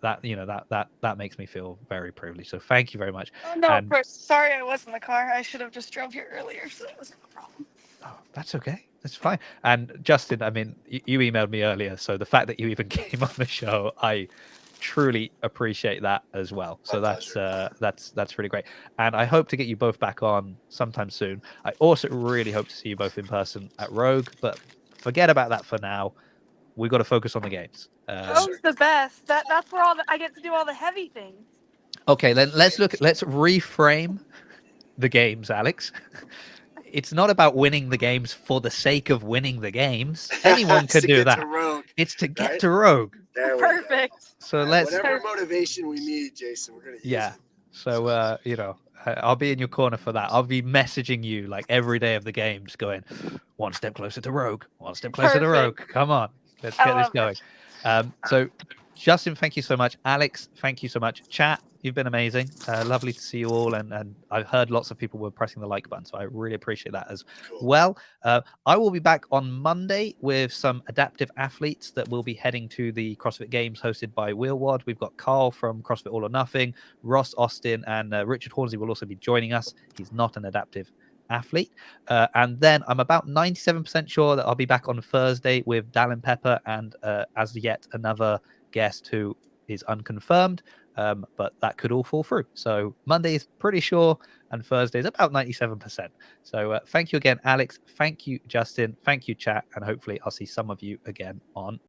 That makes me feel very privileged. So thank you very much. Oh, no, of course. Sorry I was in the car. I should have just drove here earlier, so that wasn't a problem. Oh, that's okay. That's fine. And Justin, I mean, you emailed me earlier, so the fact that you even came on the show, I truly appreciate that as well. So that's really great. And I hope to get you both back on sometime soon. I also really hope to see you both in person at Rogue, but forget about that for now. We've got to focus on the games. Rogue's the best. That's where I get to do all the heavy things. Okay, then let's reframe the games, Alex. It's not about winning the games for the sake of winning the games. Anyone could do that. It's to get to Rogue. Perfect. So let's whatever motivation we need, Jason, we're gonna use it. So I'll be in your corner for that. I'll be messaging you like every day of the games, going one step closer to Rogue, one step closer to Rogue. Come on, let's get this going. So Justin, thank you so much. Alex, thank you so much. Chat, you've been amazing. Lovely to see you all. And I've heard lots of people were pressing the like button, so I really appreciate that as well. I will be back on Monday with some adaptive athletes that will be heading to the CrossFit Games hosted by Wheelwad. We've got Carl from CrossFit All or Nothing, Ross Austin, and Richard Hornsey will also be joining us. He's not an adaptive athlete. And then I'm about 97% sure that I'll be back on Thursday with Dallin Pepper and as yet another guest who is unconfirmed, but that could all fall through. So Monday is pretty sure, and Thursday is about 97%. So thank you again, Alex. Thank you, Justin. Thank you, chat. And hopefully I'll see some of you again on